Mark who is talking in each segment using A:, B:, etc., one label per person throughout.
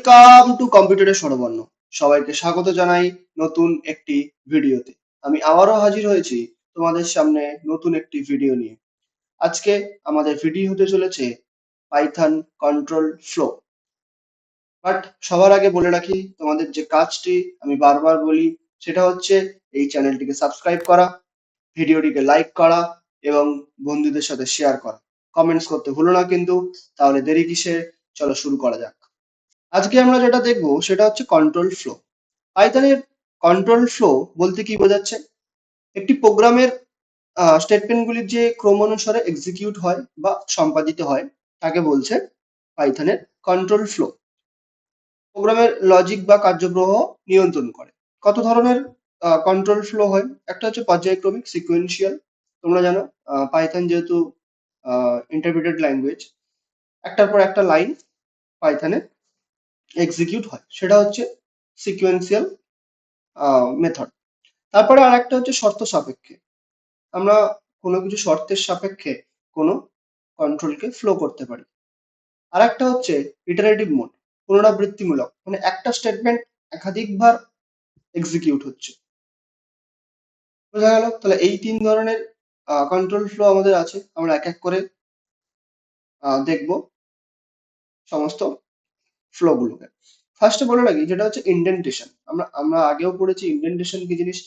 A: Welcome to কম্পিউটারের স্বরবর্ণ। সবাইকে স্বাগত জানাই নতুন একটি ভিডিওতে। আমি আবারও হাজির হয়েছি তোমাদের সামনে নতুন একটি ভিডিও নিয়ে। আজকে আমাদের ভিডিও হতে চলেছে পাইথন কন্ট্রোল ফ্লো। বাট সবার আগে বলে রাখি, তোমাদের যে কাজটি আমি বারবার বলি সেটা হচ্ছে এই চ্যানেলটিকে সাবস্ক্রাইব করা, ভিডিওটিকে লাইক করা এবং বন্ধুদের সাথে শেয়ার করা। কমেন্টস করতে ভুলো না কিন্তু। তাহলে দেরি কিসের, চলো শুরু করা যাক। আজকে আমরা যেটা দেখবো সেটা হচ্ছে কন্ট্রোল ফ্লো। পাইথনের কন্ট্রোল ফ্লো বলতে কি বোঝাচ্ছে? একটি প্রোগ্রামের স্টেটমেন্টগুলির যে ক্রম অনুসারে এক্সিকিউট হয় বা সম্পাদিত হয় তাকে বলছে পাইথনের কন্ট্রোল ফ্লো। প্রোগ্রামের লজিক বা কার্যপ্রবাহ নিয়ন্ত্রণ করে। কত ধরনের কন্ট্রোল ফ্লো হয়? একটা হচ্ছে পর্যায়ক্রমিক সিকোয়েন্সিয়াল। তোমরা জানো পাইথন যেহেতু ইন্টারপ্রিটেড ল্যাঙ্গুয়েজ, একটার পর একটা লাইন পাইথনে এক্সিকিউট হয়, সেটা হচ্ছে সিকোয়েন্সিয়াল মেথড। তারপরে আর একটা হচ্ছে শর্ত সাপেক্ষে। আমরা কোনো কিছু শর্তের সাপেক্ষে কোনো কন্ট্রোলকে ফ্লো করতে পারি। আর একটা হচ্ছে ইটারেটিভ মোড, পুনরাবৃত্তিমূলক, মানে একটা স্টেটমেন্ট একাধিকবার এক্সিকিউট হচ্ছে। বোঝা গেল? তাহলে এই তিন ধরনের কন্ট্রোল ফ্লো আমাদের আছে। আমরা এক এক করে দেখবো সমস্ত ফ্লো গুলোকে। ফার্স্টে বলে রাখি যেটা হচ্ছে ইন্ডেন্টেশন। আমরা আমরা আগেও পড়েছি ইন্ডেন্টেশন কি জিনিস।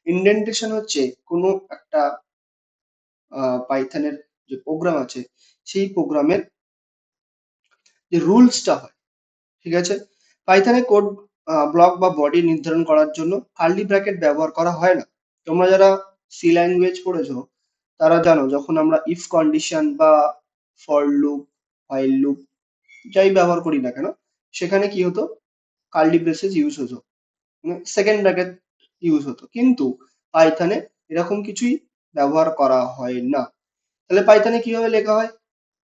A: ইন্ডেন্টেশন হচ্ছে কোনো একটা পাইথনের যে প্রোগ্রাম আছে সেই প্রোগ্রামের যে রুলসটা হয়, ঠিক আছে? পাইথনে কোড ব্লক বা বডি নির্ধারণ করার জন্য কার্লি ব্র্যাকেট ব্যবহার করা হয় না। তোমরা যারা সি ল্যাঙ্গুয়েজ পড়েছো তারা জানো, যখন আমরা ইফ কন্ডিশন বা ফর লুপ, হোয়াইল লুপ যাই ব্যবহার করি না কেন, সেখানে কি হতো? কার্লি ব্রেসেস ইউজ হতো, সেকেন্ড ব্র্যাকেট ইউজ হতো। কিন্তু পাইথনে এরকম কিছুই ব্যবহার করা হয় না। তাহলে পাইথনে কিভাবে লেখা হয়?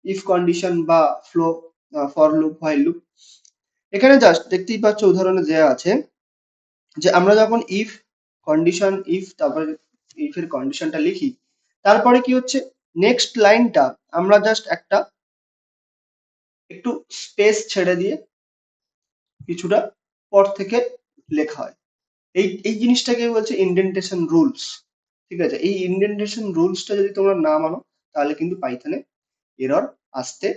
A: ইফ কন্ডিশন বা flow, for loop, while loop. এখানে জাস্ট দেখতেই পাচ্ছ উদাহরণে দেওয়া আছে যে আমরা যখন ইফ কন্ডিশন, ইফ তারপরে ইফ এর কন্ডিশনটা লিখি, তারপরে কি হচ্ছে? নেক্সট লাইনটা আমরা জাস্ট একটা একটু স্পেস ছেড়ে দিয়ে কিছুটা পর থেকে লেখা হয়। এই এই জিনিসটাকে বলছে ইন্ডেন্টেশন রুলস। ঠিক আছে? এই ইন্ডেন্টেশন রুলসটা যদি তোমরা না মানো তাহলে কিন্তু পাইথনে এরর আসতে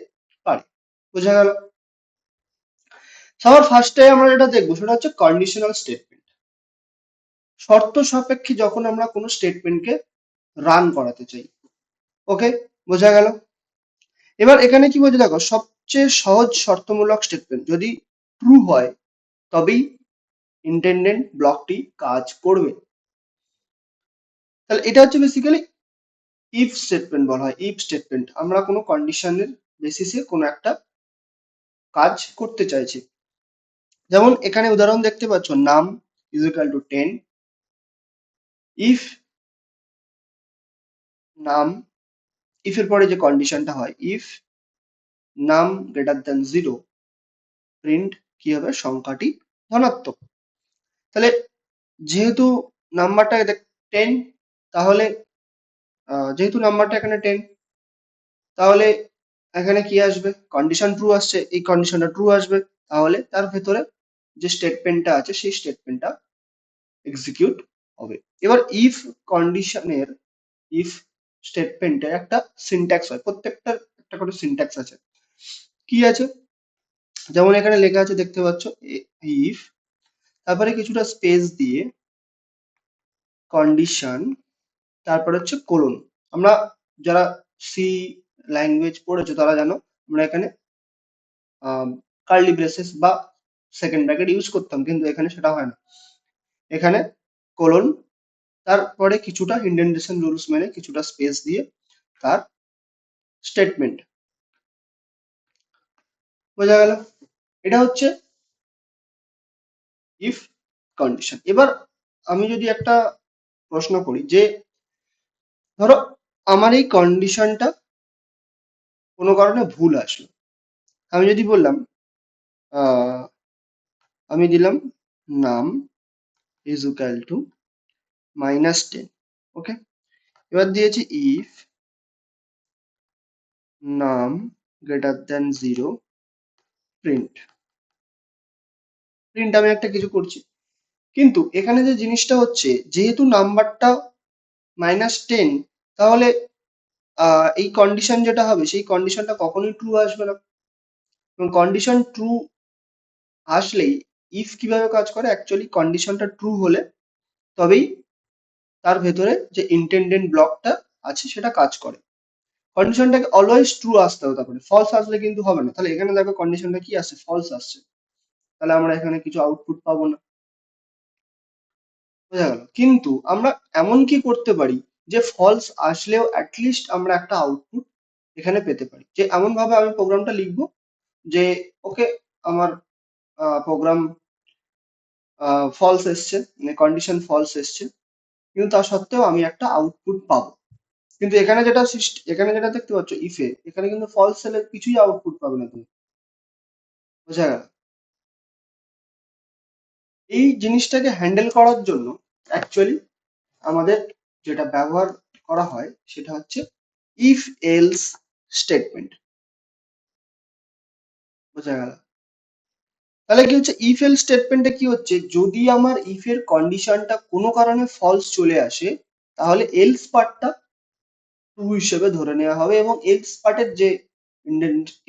A: পারে। বোঝা গেল? সবার ফার্স্টে আমরা যেটা দেখবো সেটা হচ্ছে কন্ডিশনাল স্টেটমেন্ট। শর্ত সাপেক্ষে যখন আমরা কোনো স্টেটমেন্টকে রান করাতে চাই। ওকে, বোঝা গেল? এবার এখানে কি বলছে দেখো, সবচেয়ে সহজ শর্তমূলক স্টেটমেন্ট যদি ট্রু হয় তবেই ইন্টেন্ডেন্ট ব্লকটি কাজ করবে। তাহলে এটা হচ্ছে বেসিক্যালি ইফ স্টেটমেন্ট বলা হয়। ইফ স্টেটমেন্ট আমরা কোনো কন্ডিশনের বেসিসে কোনো একটা কাজ করতে চাইছি। যেমন এখানে উদাহরণ দেখতে পাচ্ছ, নাম ইজ ইকুয়াল টু 10 ইফ নাম, ইফ এর পরে যে কন্ডিশনটা হয়, ইফ নাম গ্রেটার দ্যান 0, প্রিন্ট কি হবে? সংখ্যাটি ধনাত্মক। তাহলে যেহেতু নাম্বারটা 10, তাহলে যেহেতু নাম্বারটা এখানে 10, তাহলে এখানে কি আসবে? কন্ডিশন ট্রু আসছে, এই কন্ডিশনটা ট্রু আসবে। তাহলে তার ভেতরে যে স্টেটমেন্টটা আছে সেই স্টেটমেন্টটা এক্সিকিউট হবে। এবার ইফ কন্ডিশনের, ইফ স্টেটমেন্টের একটা সিনট্যাক্স হয়, প্রত্যেকটার একটা করে সিনট্যাক্স আছে। কি আছে? যেমন এখানে লেখা আছে দেখতে পাচ্ছ, ইফ তারপরে কিছুটা স্পেস দিয়ে কন্ডিশন, তারপরে হচ্ছে কোলন। আমরা যারা সি ল্যাঙ্গুয়েজ পড়েছো তারা জানো আমরা এখানে কার্লি ব্রেসেস বা সেকেন্ড ব্র্যাকেট ইউজ করতাম, কিন্তু এখানে সেটা হয় না। এখানে কোলন, তারপরে কিছুটা ইন্ডেন্টেশন রুলস মেনে কিছুটা স্পেস দিয়ে তার স্টেটমেন্ট। বোঝা গেল? এটা হচ্ছে ইফ কন্ডিশন। এবার আমি যদি একটা প্রশ্ন করি যে ধরো আমার এই কন্ডিশনটা কোনো কারণে ভুল আসলো, আমি যদি বললাম আহ, আমি দিলাম নাম ইজ ইকুয়াল টু -10, ওকে। এবার দিয়েছি ইফ নাম গ্রেটার দ্যান 0, প্রিন্ট। প্রিন্ট আমি একটা কিছু করছি, কিন্তু এখানে যে জিনিসটা হচ্ছে যেহেতু নাম্বারটা -10, তাহলে এই কন্ডিশন যেটা হবে সেই কন্ডিশনটা কখনোই ট্রু আসবে না। এবং কন্ডিশন ট্রু আসলেই ইফ কিভাবে কাজ করে, অ্যাকচুয়ালি কন্ডিশনটা ট্রু হলে তবেই তার ভেতরে যে ইন্টেন্ডেন্ট ব্লকটা আছে সেটা কাজ করে। কন্ডিশনটাকে অলওয়েজ ট্রু আসতে হবে, তারপরে ফলস আসলে কিন্তু হবে না। তাহলে এখানে দেখো কন্ডিশনটা কি আসছে, ফলস আসছে, তাহলে আমরা এখানে কিছু আউটপুট পাবো না। বোঝা গেল? কিন্তু আমরা এমন কি করতে পারি যে ফলস আসলেও অ্যাটলিস্ট আমরা একটা আউটপুট এখানে পেতে পারি। যে এমন ভাবে আমি প্রোগ্রামটা লিখবো যে ওকে, আমার প্রোগ্রাম ফলস এসছে, মানে কন্ডিশন ফলস এসছে, কিন্তু তা সত্ত্বেও আমি একটা আউটপুট পাবো। কিন্তু এখানে যেটা দেখতে পাচ্ছ ইফে, এখানে কিন্তু ফলস এলে কিছুই আউটপুট পাবে না তুমি। বোঝা গেল? এই জিনিসটাকে হ্যান্ডেল করার জন্য অ্যাকচুয়ালি আমাদের যেটা ব্যবহার করা হয় সেটা হচ্ছে ইফ এলস স্টেটমেন্ট। বোঝা গেল? তাহলে কি হচ্ছে, ইফ এলস স্টেটমেন্টে কি হচ্ছে, যদি আমার ইফ এর কন্ডিশনটা কোনো কারণে ফলস চলে আসে, তাহলে এলস পার্টটা ট্রু হিসেবে ধরে নেওয়া হবে এবং এলস পার্টের যে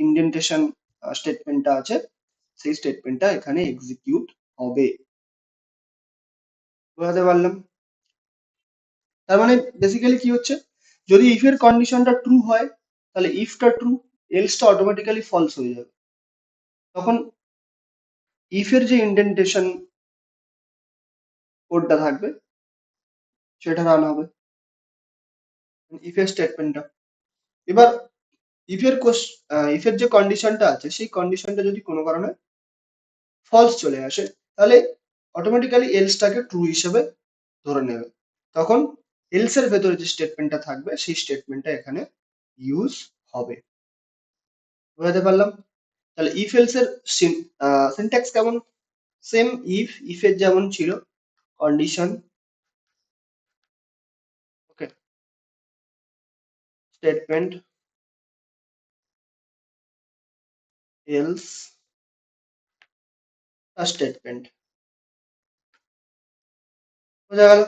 A: ইন্ডেন্টেশন স্টেটমেন্টটা আছে সেই স্টেটমেন্টটা এখানে এক্সিকিউট হবে। বোঝাতে পারলাম? তার মানে বেসিক্যালি কি হচ্ছে, যদি ইফ এর কন্ডিশনটা ট্রু হয় তাহলে ইফটা ট্রু, এলসটা অটোমেটিক্যালি ফলস হয়ে যাবে। তখন ইফ এর যে ইন্ডেন্টেশন কোডটা থাকবে সেটা রান হবে, ইফ এর স্টেটমেন্টটা। এবার ইফ এর যে কন্ডিশনটা আছে সেই কন্ডিশনটা যদি কোনো কারণে ফলস চলে আসে, তাহলে অটোমেটিক্যালি এলসটাকে ট্রু হিসেবে ধরে নেবে। তখন এলস এর ভেতরে যে স্টেটমেন্টটা থাকবে সেই স্টেটমেন্টটা এখানে ইউজ হবে। বোঝাতে পারলাম? তাহলে ইফ এলস এর সিনট্যাক্স কেমন, সেম ইফ এর যেমন ছিল কন্ডিশন, ওকে, স্টেটমেন্ট, এলস, স্টেটমেন্ট। বোঝা গেল?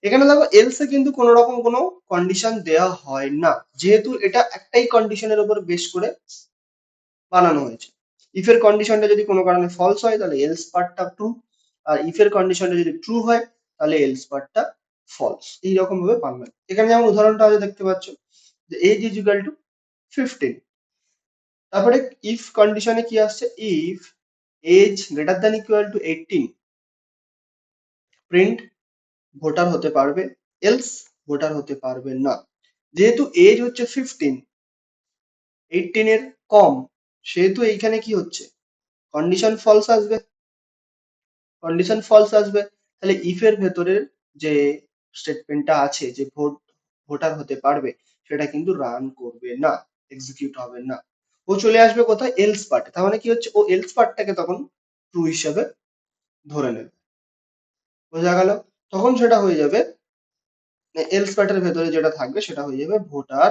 A: এখানে দেখো এলস এ কিন্তু কোনো রকম কোনো কন্ডিশন দেওয়া হয় না, যেহেতু এটা একটাই কন্ডিশনের উপর বেস করে বানানো হয়েছে। ইফ এর কন্ডিশনটা যদি কোনো কারণে ফলস হয় তাহলে এলস পার্টটা ট্রু, আর ইফ এর কন্ডিশনটা যদি ট্রু হয় তাহলে এলস পার্টটা ফলস। এইরকম ভাবে বানানো হয়। এখানে যেমন উদাহরণটা আছে দেখতে পাচ্ছ যে এজ ইজ ইকুয়াল টু 15, তারপরে ইফ কন্ডিশনে কি আসছে, if age greater than equal to 18, print voter হতে পারবে, এলস ভোটার হতে পারবে না। যেহেতু এজ হচ্ছে 15, 18 এর কম, সেহেতু এইখানে কি হচ্ছে, কন্ডিশন ফলস আসবে। কন্ডিশন ফলস আসবে, তাহলে ইফ এর ভেতরে যে স্টেটমেন্টটা আছে যে ভোটার হতে পারবে, সেটা কিন্তু রান করবে না, এক্সিকিউট হবে না। ও চলে আসবে কোথায়, এলস পার্টে। তার মানে কি হচ্ছে, ও এলস পার্টটাকে তখন ট্রু হিসাবে ধরে নেবে। বোঝা গেল? তখন সেটা হয়ে যাবে, এলস পার্টের ভেতরে যেটা থাকবে সেটা হয়ে যাবে ভোটার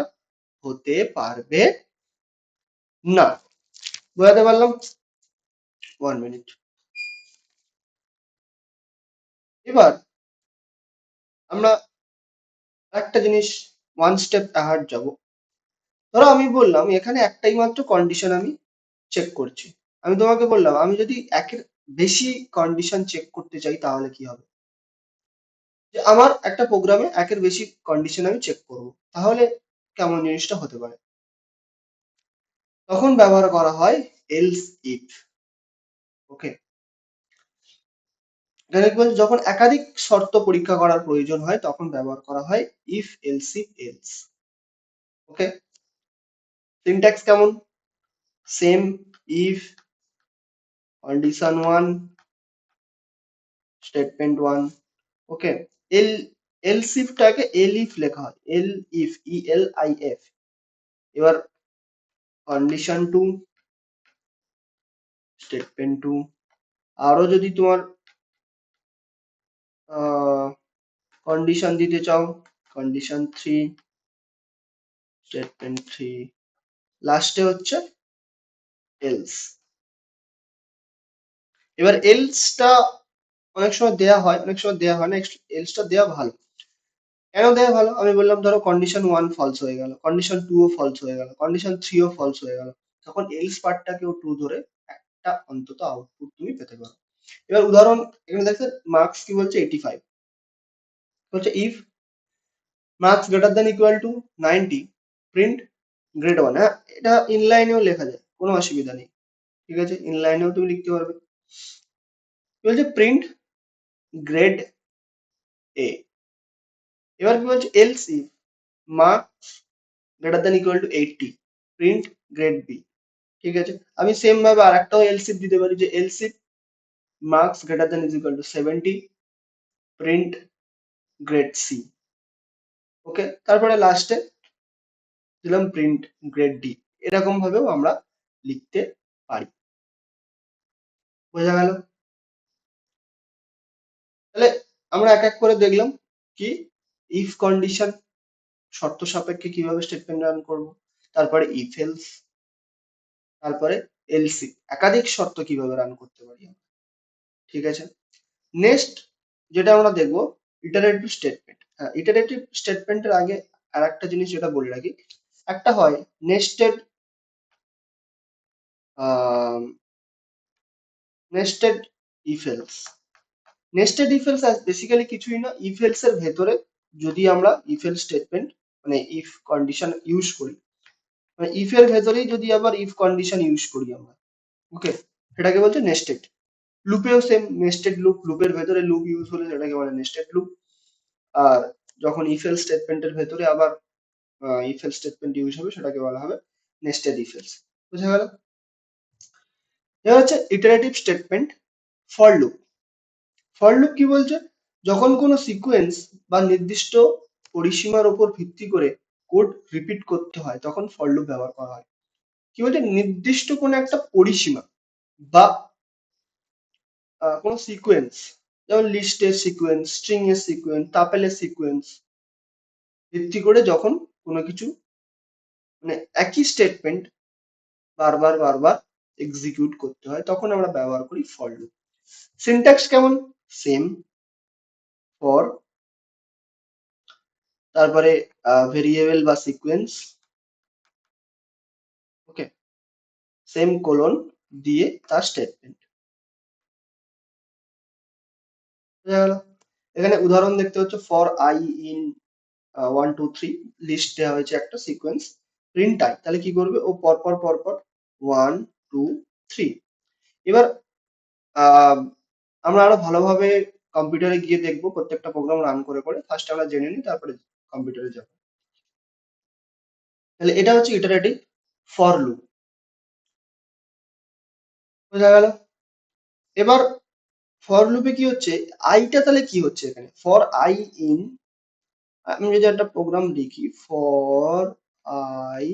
A: হতে পারবে না। বোঝাতে পারলাম? 1 মিনিট। এবার আমরা একটা জিনিস ওয়ান স্টেপ অ্যাহেড যাব। ধরো আমি বললাম এখানে একটাই মাত্র কন্ডিশন আমি চেক করছি। আমি তোমাকে বললাম আমি যদি একের বেশি কন্ডিশন চেক করতে চাই তাহলে কি হবে, যে আমার একটা প্রোগ্রামে একের বেশি কন্ডিশন আমি চেক করব, তাহলে কেমন জিনিসটা হতে পারে। তখন ব্যবহার করা হয় এলস ইফ। ওকে, এখানে কি বলছে, যখন একাধিক শর্ত পরীক্ষা করার প্রয়োজন হয় তখন ব্যবহার করা হয় if else if else. Okay, syntax কেমন, same, if condition 1 statement 1। Okay, এল এলস ইফটাকে এল ইফ লেখা হয়, এল ইফ, ELIF। এবার কন্ডিশন 2 স্টেটমেন্ট 2। আরো যদি তোমার কন্ডিশন দিতে চাও, কন্ডিশন 3 স্টেটমেন্ট 3, লাস্টে হচ্ছে এলস। এবার এলসটা অনেক সময় দেয়া হয়, অনেক সময় দেয়া হয় না। এলসটা দেওয়া ভালো। কেন দেয়া ভালো? আমি বললাম ধরো কন্ডিশন 1 ফলস হয়ে গেল, কন্ডিশন 2 ও ফলস হয়ে গেল, কন্ডিশন 3 ও ফলস হয়ে গেল। তখন এলস পার্টটাকেও ট্রু ধরে একটা অন্তত আউটপুট তুমি পেতে পারো। এবার উদাহরণ এখানে দেখতে মার্কস কি বলছে 85 বলছে if marks greater than equal two 90 print grade 1। হ্যাঁ, এটা ইনলাইনেও লেখা যায়, কোনো অসুবিধা নেই। ঠিক আছে, ইনলাইনেও তুমি লিখতে পারবে। কি বলছে প্রিন্ট গ্রেড এ। এবার কি বলছে else if marks greater than equal to 80 print grade B. ঠিক আছে, আমি সেম ভাবে আরেকটাও এলস ইফ দিতে পারি যে else if marks greater than is equal to 70 print grade C. Okay, তারপরে লাস্টে দিলাম প্রিন্ট গ্রেড ডি। এরকম ভাবেও আমরা লিখতে পারি। বোঝা গেল? তাহলে আমরা এক এক করে দেখলাম কি ইফ কন্ডিশন, শর্ত সাপেক্ষে কিভাবে স্টেটমেন্ট রান করব, তারপরে ইফ এলস, তারপরে এলসি একাধিক শর্ত কিভাবে রান করতে পারি আমরা। ঠিক আছে, নেক্সট যেটা আমরা দেখবো ইটারেটিভ স্টেটমেন্ট। হ্যাঁ, ইটারেটিভ স্টেটমেন্টের আগে আর একটা জিনিস যেটা বলে রাখি, একটা হয় nested nested if else. Nested if else basically কিছুই না, ইফ এলস এর ভেতরে যদি আমরা ইফ এলস স্টেটমেন্ট মানে ইফ কন্ডিশন ইউজ করি, মানে ইফ এর ভেতরেই যদি আবার ইফ কন্ডিশন ইউজ করি আমরা, ওকে, সেটাকে বলছে নেস্টেড। লুপেও সেম নেস্টেড লুপ, লুপের ভেতরে লুপ ইউজ হলে সেটাকে বলে নেস্টেড লুপ। আর যখন ইফ এলস স্টেটমেন্টের ভেতরে আবার ইফ এলস স্টেটমেন্ট ইউজ হবে সেটাকে বলা হবে নেস্টেড ইফ এলস। বুঝা গেল? এবার হচ্ছে iterative statement for loop. For loop কি বলছে, যখন কোনো সিকোয়েন্স বা নির্দিষ্ট পরিসীমার উপর ভিত্তি করে কোড রিপিট করতে হয় তখন ফর লুপ ব্যবহার করা হয়। কি বলছে, নির্দিষ্ট কোনো একটা পরিসীমা বা কোনো সিকোয়েন্স, যেমন লিস্টের সিকোয়েন্স, স্ট্রিং এর সিকোয়েন্স, টাপেলের সিকোয়েন্স ভিত্তি করে যখন কোনো কিছু মানে একই স্টেটমেন্ট বারবার বারবার এক্সিকিউট করতে হয় তখন আমরা ব্যবহার করি ফর লুপ। সিনট্যাক্স কেমন? সেম, ফর, তারপরে ভেরিয়েবল বা সিকোয়েন্স, ওকে, সেম কোলন দিয়ে তার স্টেটমেন্ট। বোঝা গেল? এখানে উদাহরণ দেখতে হচ্ছে ফর আই ইন 1 2 3 লিস্ট দেওয়া হয়েছে একটা সিকোয়েন্স, প্রিন্ট আই, তাহলে কি করবে ও পরপর পরপর 1 2 3। এবার আহ, আমরা আরো ভালোভাবে কম্পিউটারে গিয়ে দেখবো প্রত্যেকটা প্রোগ্রাম রান করে করে, ফার্স্ট আমরা জেনে নিই তারপরে কম্পিউটারে যাবো। তাহলে এটা হচ্ছে ইটারেটিভ ফর লুপ। বোঝা গেল? এবার ফর লুপে কি হচ্ছে, আইটা তাহলে কি হচ্ছে এখানে, ফর আই ইন, আমি যদি একটা প্রোগ্রাম লিখি ফর আই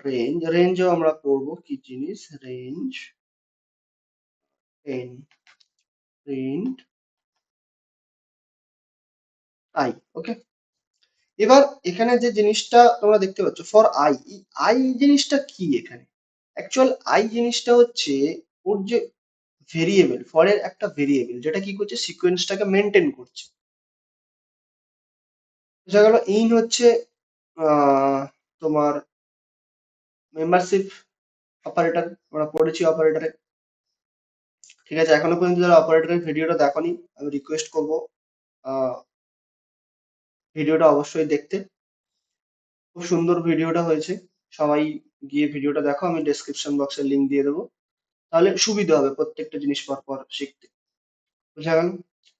A: রেঞ্জ, রেঞ্জও আমরা পড়বো কি জিনিস, রেঞ্জ এন প্রিন্ট আই। ওকে, এবার এখানে যে জিনিসটা তোমরা দেখতে পাচ্ছ ফর আই, আই জিনিসটা কি এখানে, অ্যাকচুয়াল আই জিনিসটা হচ্ছে ওর যে ভেরিয়েবল, ফরের একটা ভেরিয়েবল যেটা কি করছে সিকোয়েন্সটাকে মেনটেন করছে। বোঝা গেল? ইন হচ্ছে তোমার মেম্বারশিপ অপারেটর, আমরা পড়েছি অপারেটরে। ঠিক আছে, এখনো পর্যন্ত যারা অপারেটরের ভিডিওটা দেখোনি আমি রিকোয়েস্ট করবো ভিডিওটা অবশ্যই দেখতে। খুব সুন্দর ভিডিওটা হয়েছে, সবাই গিয়ে ভিডিওটা দেখো, আমি ডেসক্রিপশন বক্সে লিংক দিয়ে দেবো, তাহলে সুবিধা হবে প্রত্যেকটা জিনিস পর পর শিখতে। বুঝা গেল?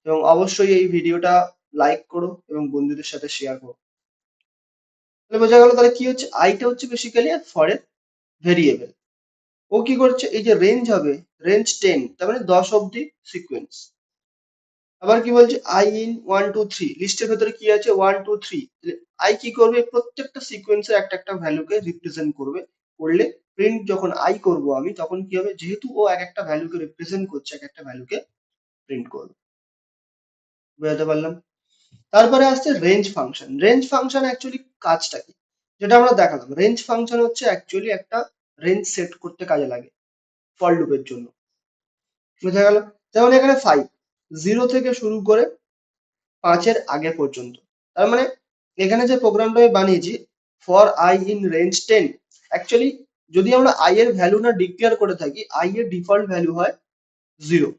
A: এবং অবশ্যই এই ভিডিওটা লাইক করো এবং বন্ধুদের সাথে শেয়ার করো। তাহলে বোঝা গেল তাহলে কি হচ্ছে, আইটা হচ্ছে বেসিক্যালি ফরের ভেরিয়েবল। ও কি করছে, এই যে রেঞ্জ হবে, রেঞ্জ 10 তার মানে 10 অব্দি সিকোয়েন্স। আবার কি বলছে আই ইন 1 2 3, লিস্টের ভেতরে কি আছে 1 2 3, আই কি করবে প্রত্যেকটা সিকোয়েন্সের একটা একটা ভ্যালুকে রিপ্রেজেন্ট করবে, করলে প্রিন্ট যখন আই করব আমি তখন কি হবে, যেহেতু ও এক একটা ভ্যালুকে রিপ্রেজেন্ট করছে এক একটা ভ্যালুকে প্রিন্ট করবে। বুঝাতে পারলাম? তারপরে আসছে range function. Range function actually কাজটা কি, যেটা আমরা দেখালাম, রেঞ্জ ফাংশন হচ্ছে অ্যাকচুয়ালি একটা রেঞ্জ সেট করতে কাজে লাগে ফর লুপের জন্য। বোঝা গেল? যেমন এখানে 5 0 থেকে শুরু করে 5 এর আগে পর্যন্ত। তার মানে এখানে যে প্রোগ্রামটা আমি বানিয়েছি for I in range 10, actually যদি আমরা I এর ভ্যালু না ডিক্লেয়ার করে থাকি, I এর ডিফল্ট ভ্যালু হয় 0।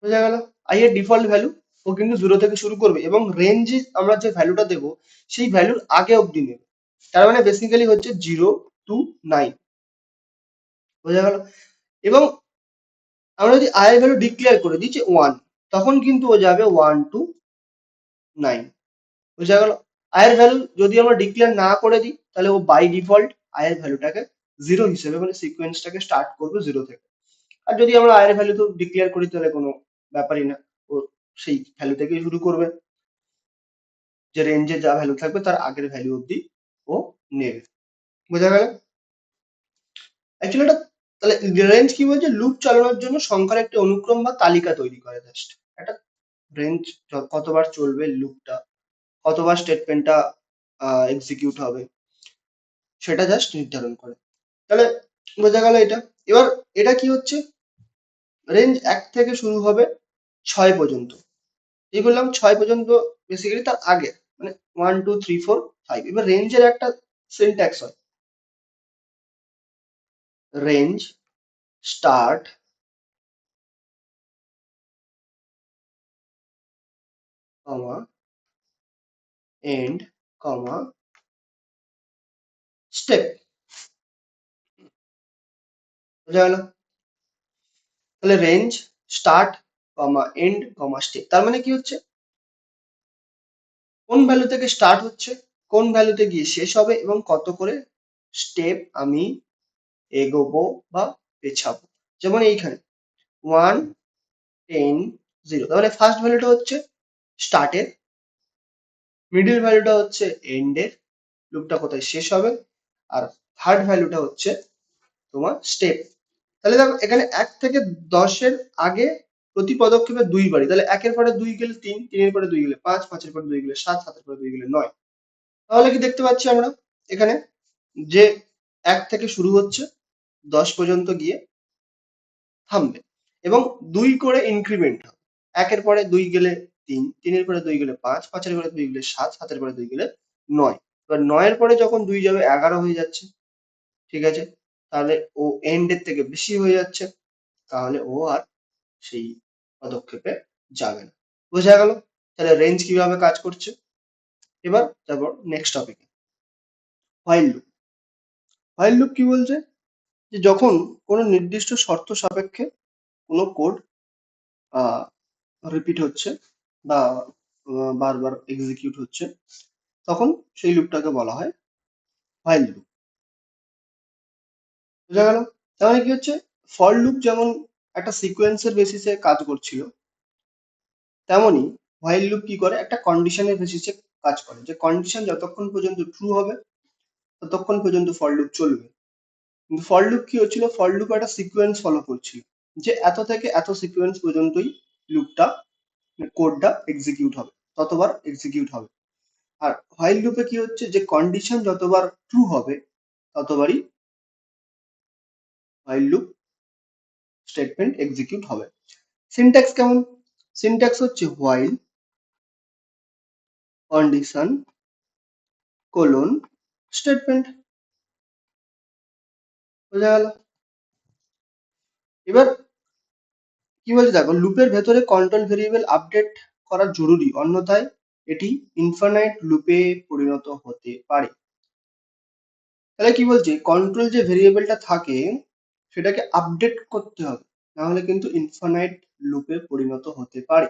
A: বোঝা গেল? I এর ডিফল্ট ভ্যালু ও কিন্তু 0 থেকে শুরু করবে এবং রেঞ্জে আমরা যে ভ্যালুটা দেবো সেই ভ্যালুর আগে অব্দি নেবে। তার মানে বেসিক্যালি হচ্ছে 0 to 9। বোঝা গেল? এবং আমরা যদি I এর ভ্যালু ডিক্লেয়ার করে দিই যে 1, তখন কিন্তু ও যাবে 1 to 9। বোঝা গেল? I এর ভ্যালু যদি আমরা ডিক্লেয়ার না করে দিই তাহলে ও বাই ডিফল্ট I এর ভ্যালুটাকে 0 হিসেবে মানে সিকোয়েন্সটাকে স্টার্ট করবে 0 থেকে। আর যদি আমরা I এর ভ্যালু তো ডিক্লেয়ার করি তাহলে কোনো ব্যাপারই না, ও সেই ভ্যালু থেকেই শুরু করবে, যে রেঞ্জে যা ভ্যালু থাকবে তার আগের ভ্যালু অব্দি ও নেবে। বোঝা গেল? অ্যাকচুয়ালি এটা তাহলে রেঞ্জ কি বলছে, লুপ চালানোর জন্য সংখ্যার একটি অনুক্রম বা তালিকা তৈরি করে জাস্ট। একটা রেঞ্জ কতবার চলবে লুপটা, কতবার স্টেটমেন্টটা এক্সিকিউট হবে সেটা জাস্ট নির্ধারণ করে। তাহলে বোঝা গেল এটা। এবার এটা কি হচ্ছে, রেঞ্জ 1 থেকে শুরু হবে 6 পর্যন্ত। এই বললাম 6 পর্যন্ত বেসিক্যালি তার আগে মানে 1 2 3 4 5। এবার রেঞ্জের একটা সিনট্যাক্স হয়, range start comma end comma step. বোঝা গেল? তাহলে range start comma end comma step, তার মানে কি হচ্ছে, কোন ভ্যালু থেকে স্টার্ট হচ্ছে, কোন ভ্যালুতে গিয়ে শেষ হবে এবং কত করে স্টেপ আমি এগোবো বা পেছাবো। যেমন এইখানে 1 10 0, তার মানে ফার্স্ট ভ্যালুটা হচ্ছে স্টার্টের, মিডল ভ্যালুটা হচ্ছে এন্ডের, লুপটা কোথায় শেষ হবে, আর থার্ড ভ্যালুটা হচ্ছে তোমার স্টেপ। তাহলে দেখো এখানে 1 থেকে 10 এর আগে প্রতি পদক্ষেপে 2 বাড়ি, তাহলে 1 এর পরে 2 গেলে 3, 3 এর পরে 2 গেলে 5, 5 এর পরে 2 গেলে 7, 7 এর পরে 2 গেলে 9। তাহলে কি দেখতে পাচ্ছি আমরা এখানে যে 1 থেকে শুরু হচ্ছে 10 পর্যন্ত গিয়ে থামবে এবং 2 করে ইনক্রিমেন্ট হবে। 1 এর পরে 2 গেলে 3, 3 এর পরে 2 গেলে 5, 5 এর পরে 2 গেলে 7, 7 এর পরে 2 গেলে 9। এবার 9 এর পরে যখন 2 যাবে 11 হয়ে যাচ্ছে, ঠিক আছে? তাহলে ও এন্ড এর থেকে বেশি হয়ে যাচ্ছে, তাহলে ও আর সেই পদক্ষেপে যাবে না। বোঝা গেল? তাহলে রেঞ্জ কিভাবে কাজ করছে। এবার তারপর নেক্সট টপিকে, হোয়াইল লুপ। হোয়াইল লুপ কি বলছে, যে যখন কোনো নির্দিষ্ট শর্ত সাপেক্ষে কোনো কোড রিপিট হচ্ছে বা বারবার এক্সিকিউট হচ্ছে, তখন সেই লুপটাকে বলা হয় হোয়াইল লুপ। বোঝা গেল? তাহলে কি হচ্ছে, ফর লুপ যেমন একটা সিকোয়েন্সের বেসিসে কাজ করছিল, তেমনি হোয়াইল লুপ কি করে, একটা কন্ডিশনের বেসিসে কাজ করে, যে কন্ডিশন যতক্ষণ পর্যন্ত ট্রু হবে ততক্ষণ পর্যন্ত ফর লুপ চলবে। কিন্তু ফর লুপ কি হচ্ছিল, ফর লুপ একটা সিকোয়েন্স ফলো করছিল, যে এত থেকে এত সিকোয়েন্স পর্যন্তই লুপটা কোডটা এক্সিকিউট হবে, ততবার এক্সিকিউট হবে। আর হোয়াইল লুপে কি হচ্ছে, যে কন্ডিশন যতবার ট্রু হবে ততবারই হোয়াইল লুপ স্টেটমেন্ট এক্সিকিউট হবে। সিনট্যাক্স কেমন, সিনট্যাক্স হচ্ছে হোয়াইল কন্ডিশন কোলন স্টেটমেন্ট। বোঝা গেল? এবার কি বলছে দেখো, লুপের ভেতরে কন্ট্রোল ভেরিয়েবল আপডেট করা জরুরি, অন্যথায় এটি ইনফাইনাইট লুপে পরিণত হতে পারে। তাহলে কি বলছে, কন্ট্রোল যে ভেরিয়েবলটা থাকে সেটাকে আপডেট করতে হবে, না হলে কিন্তু ইনফাইনাইট লুপে পরিণত হতে পারে।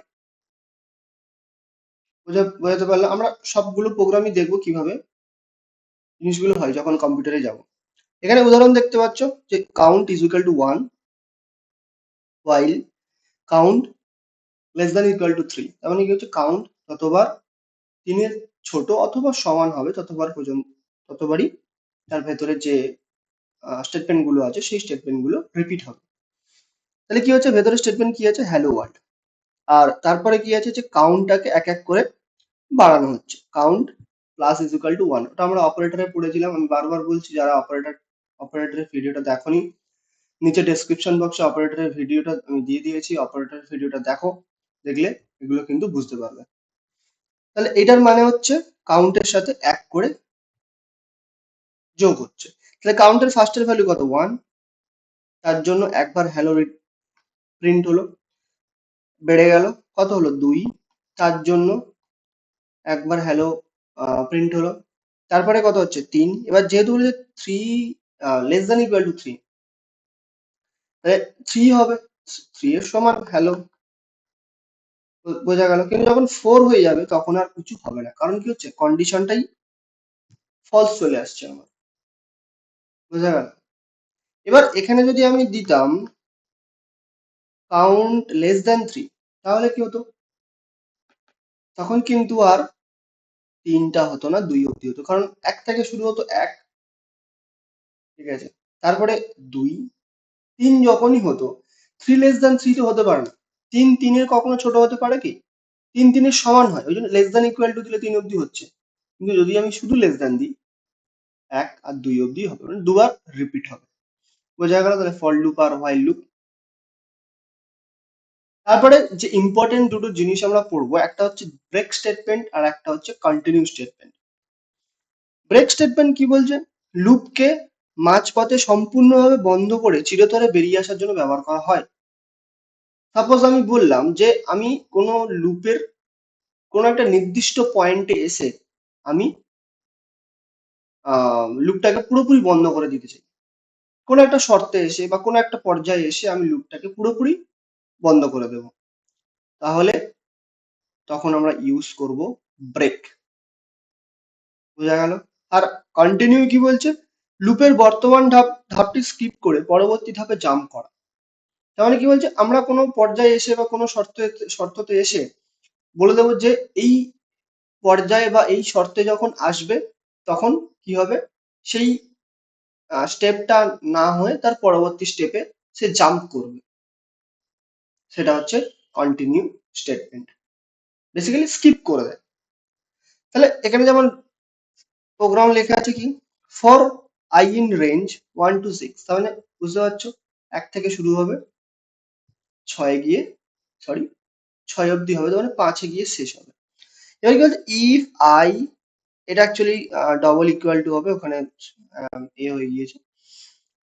A: বোঝাতে পারলাম? আমরা সবগুলো প্রোগ্রামই দেখবো কিভাবে জিনিসগুলো হয় যখন কম্পিউটারে যাব। এখানে উদাহরণ দেখতে পাচ্ছ যে count is equal two 1 while count less than equal to 3, তার মানে কি হচ্ছে, কাউন্ট যতবার 3 এর ছোট অথবা সমান হবে ততবার পর্যন্ত, ততবারই তার ভেতরে যে স্টেটমেন্ট গুলো আছে সেই স্টেটমেন্ট গুলো রিপিট হবে। তাহলে কি হচ্ছে, ভেতরে স্টেটমেন্ট কি আছে, হ্যালো ওয়ার্ল্ড। আর তারপরে কি আছে, যে কাউন্টটাকে এক এক করে বাড়ানো হচ্ছে, count plus is equal two 1, ওটা আমরা অপারেটরে পড়েছিলাম। আমি বারবার বলছি, যারা অপারেটরের ভিডিওটা দেখোনি, নিচে ডেসক্রিপশন বক্সে অপারেটরের ভিডিওটা আমি দিয়ে দিয়েছি, অপারেটরের ভিডিওটা দেখো, দেখলে এগুলো কিন্তু বুঝতে পারবে। তাহলে এটার মানে হচ্ছে কাউন্টের সাথে এক করে যোগ হচ্ছে। তাহলে কাউন্টের ফার্স্টের ভ্যালু কত? 1, তার জন্য একবার হ্যালো প্রিন্ট হলো, বেড়ে গেল, কত হলো? 2, তার জন্য একবার হ্যালো প্রিন্ট হলো, তারপরে কত হচ্ছে? 3। এবার যেহেতু বলেছে 3 লেস দ্যান ইকুয়াল টু 3, তাহলে 3 হবে, 3 এর সমান হ্যালো, বোঝা গেল। কিন্তু যখন 4 হয়ে যাবে তখন আর কিছু হবে না, কারণ কি হচ্ছে? কন্ডিশনটাই ফলস চলে আসছে আমার, বোঝা গেল। এবার এখানে যদি আমি দিতাম কাউন্ট লেস দ্যান 3, তাহলে কি হতো? তখন কিন্তু আর 3টা হতো না, 2 অব্দি হতো, কারণ 1 থেকে শুরু হতো 1, ঠিক আছে, তারপরে 2, 3 যখনই হতো, 3 লেস দ্যান 3 তো হতে পারে না। 3 3 এর কখনো ছোট হতে পারে কি? 3 3 এর সমান হয়, ওই জন্য লেস দ্যান ইকুয়াল টু দিলে 3 অব্দি হচ্ছে। কিন্তু যদি আমি শুধু লেস দ্যান দিই, 1 আর 2 অব্দি হবে, মানে দুবার রিপিট হবে, বোঝা গেল। তাহলে ফর লুপ আর হোয়াইল লুপ। তারপরে যে ইম্পর্টেন্ট দুটো জিনিস আমরা পড়বো, একটা হচ্ছে ব্রেক স্টেটমেন্ট আর একটা হচ্ছে কন্টিনিউ স্টেটমেন্ট। ব্রেক স্টেটমেন্ট কি বলছে? লুপকে মাঝপথে সম্পূর্ণভাবে বন্ধ করে চিরতরে বেরিয়ে আসার জন্য ব্যবহার করা হয়। সাপোজ আমি বললাম যে আমি কোনো লুপের কোনো একটা নির্দিষ্ট পয়েন্টে এসে আমি লুপটাকে পুরোপুরি বন্ধ করে দিতে চাই। কোনো একটা শর্তে এসে বা কোনো একটা পর্যায়ে এসে আমি লুপটাকে পুরোপুরি বন্ধ করে দেব, তাহলে তখন আমরা ইউজ করব ব্রেক, বোঝা গেল। আর কন্টিনিউ কি বলছে? লুপের বর্তমান ধাপটি স্কিপ করে পরবর্তী ধাপে জাম্প করা। তার মানে কি বলছে? আমরা কোনো পর্যায়ে এসে বা কোনো শর্ততে এসে বলে দেবো যে এই পর্যায়ে বা এই শর্তে যখন আসবে তখন কি হবে, সেই স্টেপটা না হয়ে তার পরবর্তী স্টেপে সে জাম্প করবে, সেটা হচ্ছে কন্টিনিউ স্টেটমেন্ট, বেসিক্যালি স্কিপ করে দেয়। তাহলে এখানে যেমন প্রোগ্রাম লেখা আছে কি, for I in range 1 to 6, তাহলে বুঝতে পারছো 1 থেকে শুরু হবে, 6 গিয়ে, সরি 6 অব্দি হবে, তার মানে 5 গিয়ে শেষ হবে। এবার কি বলছে? ইফ আই, এটা অ্যাকচুয়ালি ডবল ইকুয়াল টু হবে, ওখানে হয়ে গিয়েছে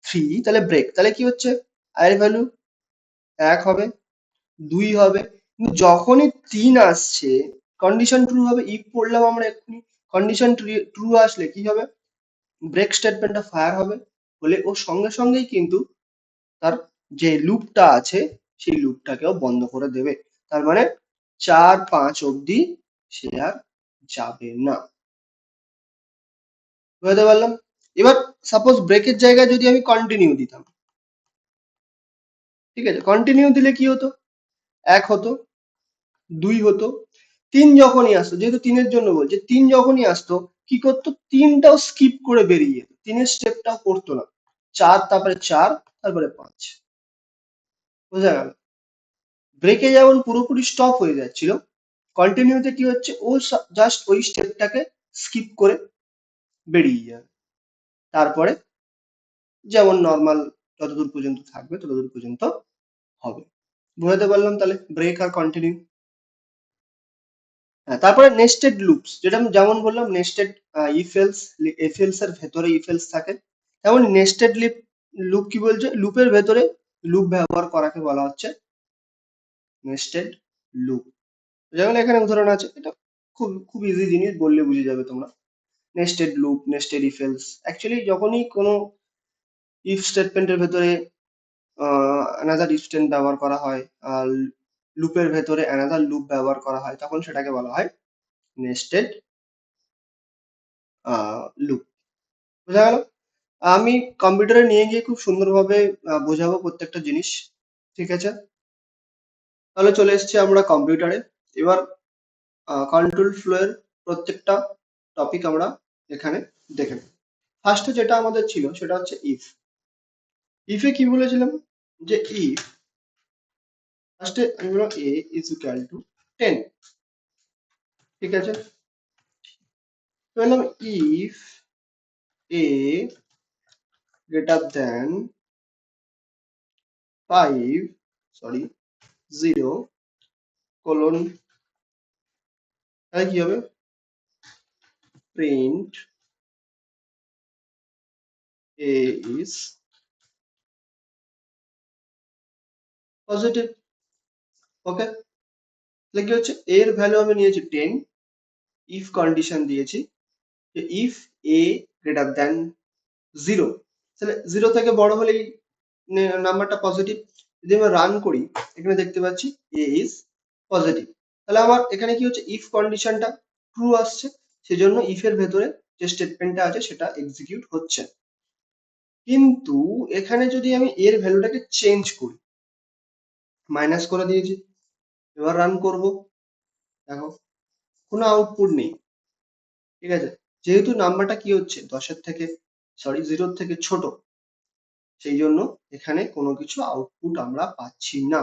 A: 3, তাহলে ব্রেক, তাহলে কি হচ্ছে? আই এর ভ্যালু 1 হবে, 2 হবে, কিন্তু যখনই 3 আসছে কন্ডিশন ট্রু হবে। ইফ পড়লাম আমরা এক্ষুনি, কন্ডিশন ট্রু আসলে কি হবে? ব্রেক স্টেটমেন্টটা ফায়ার হবে, বলে ও সঙ্গে সঙ্গেই কিন্তু তার যে লুপটা আছে সেই লুপটাকেও বন্ধ করে দেবে। তার মানে 4 5 অব্দি সে আর যাবে না, বুঝতে পারলাম। এবার সাপোজ ব্রেকের জায়গায় যদি আমি কন্টিনিউ দিতাম, ঠিক আছে, কন্টিনিউ দিলে কি হতো? 1 হতো, 2 হতো, 3 যখনই আসতো, যেহেতু 3 এর জন্য বলছে, 3 যখনই আসতো কি করতো? 3টাও স্কিপ করে বেরিয়ে যেত, 3 এর স্টেপটাও করতো না। 4, তারপরে 4, তারপরে 5, বোঝা গেল। ব্রেকে যেমন পুরোপুরি স্টপ হয়ে যাচ্ছিল, কন্টিনিউতে কি হচ্ছে? ও জাস্ট ওই স্টেপটাকে স্কিপ করে বেরিয়ে যাবে, তারপরে যেমন নর্মাল যতদূর পর্যন্ত থাকবে ততদূর পর্যন্ত হবে, বুঝাতে পারলাম তাহলে ব্রেক আর কন্টিনিউ। হ্যাঁ, তারপরে নেস্টেড লুপস, যেটা আমি যেমন বললাম nested if else, F else এর ভেতরে ইফ এলস থাকে, তেমন নেস্টেড লুপ কি বলছে? লুপের ভেতরে লুপ ব্যবহার করাকে বলা হচ্ছে নেস্টেড লুপ। যেমন এখানে উদাহরণ আছে, এটা খুব খুব ইজি জিনিস, বললে বুঝে যাবে তোমরা। Nested loop, nested if else, actually যখনই কোনো ইফ স্টেটমেন্টের ভেতরে অ্যানাদার ইফ স্টেটমেন্ট ব্যবহার করা হয়, আর লুপের ভেতরে অ্যানাদার লুপ ব্যবহার করা হয়, তখন সেটাকে বলা হয় নেস্টেড লুপ, বোঝা গেল। আমি কম্পিউটারে নিয়ে গিয়ে খুব সুন্দরভাবে বোঝাবো প্রত্যেকটা জিনিস, ঠিক আছে। তাহলে চলে এসেছি আমরা কম্পিউটারে। এবার কন্ট্রোল ফ্লো এর প্রত্যেকটা টপিক আমরা এখানে দেখে নেব। ফার্স্টে যেটা আমাদের ছিল সেটা হচ্ছে ইফ। ইফে কি বলেছিলাম? যে ইফ ফার্স্টে আমি বললাম a ইজ ইকুয়াল টু 10, ঠিক আছে। বললাম if A greater than 0 colon, তাহলে কি হবে, প্রিন্ট এ ইজ পজিটিভ। ওকে, তাহলে কি হচ্ছে, এর ভ্যালু আমি নিয়েছি 10, ইফ কন্ডিশন দিয়েছি ইফ এ গ্রেটার দেন 0, তাহলে 0 থেকে বড় হলেই নাম্বারটা পজিটিভ। যদি আমরা রান করি, এখানে দেখতে পাচ্ছি এ ইজ পজিটিভ। তাহলে আমার এখানে কি হচ্ছে, ইফ কন্ডিশনটা ট্রু আসছে, সেজন্য ইফ এর ভেতরে যে স্টেটমেন্টটা আছে সেটা এক্সিকিউট হচ্ছে। কিন্তু এখানে যদি আমি এর ভ্যালুটাকে চেঞ্জ করি, মাইনাস করে দিয়েছি, এবার রান করব, দেখো কোনো আউটপুট নেই। ঠিক আছে, যেহেতু নাম্বারটা কি হচ্ছে 0 থেকে ছোট, সেই জন্য এখানে কোনো কিছু আউটপুট আমরা পাচ্ছি না।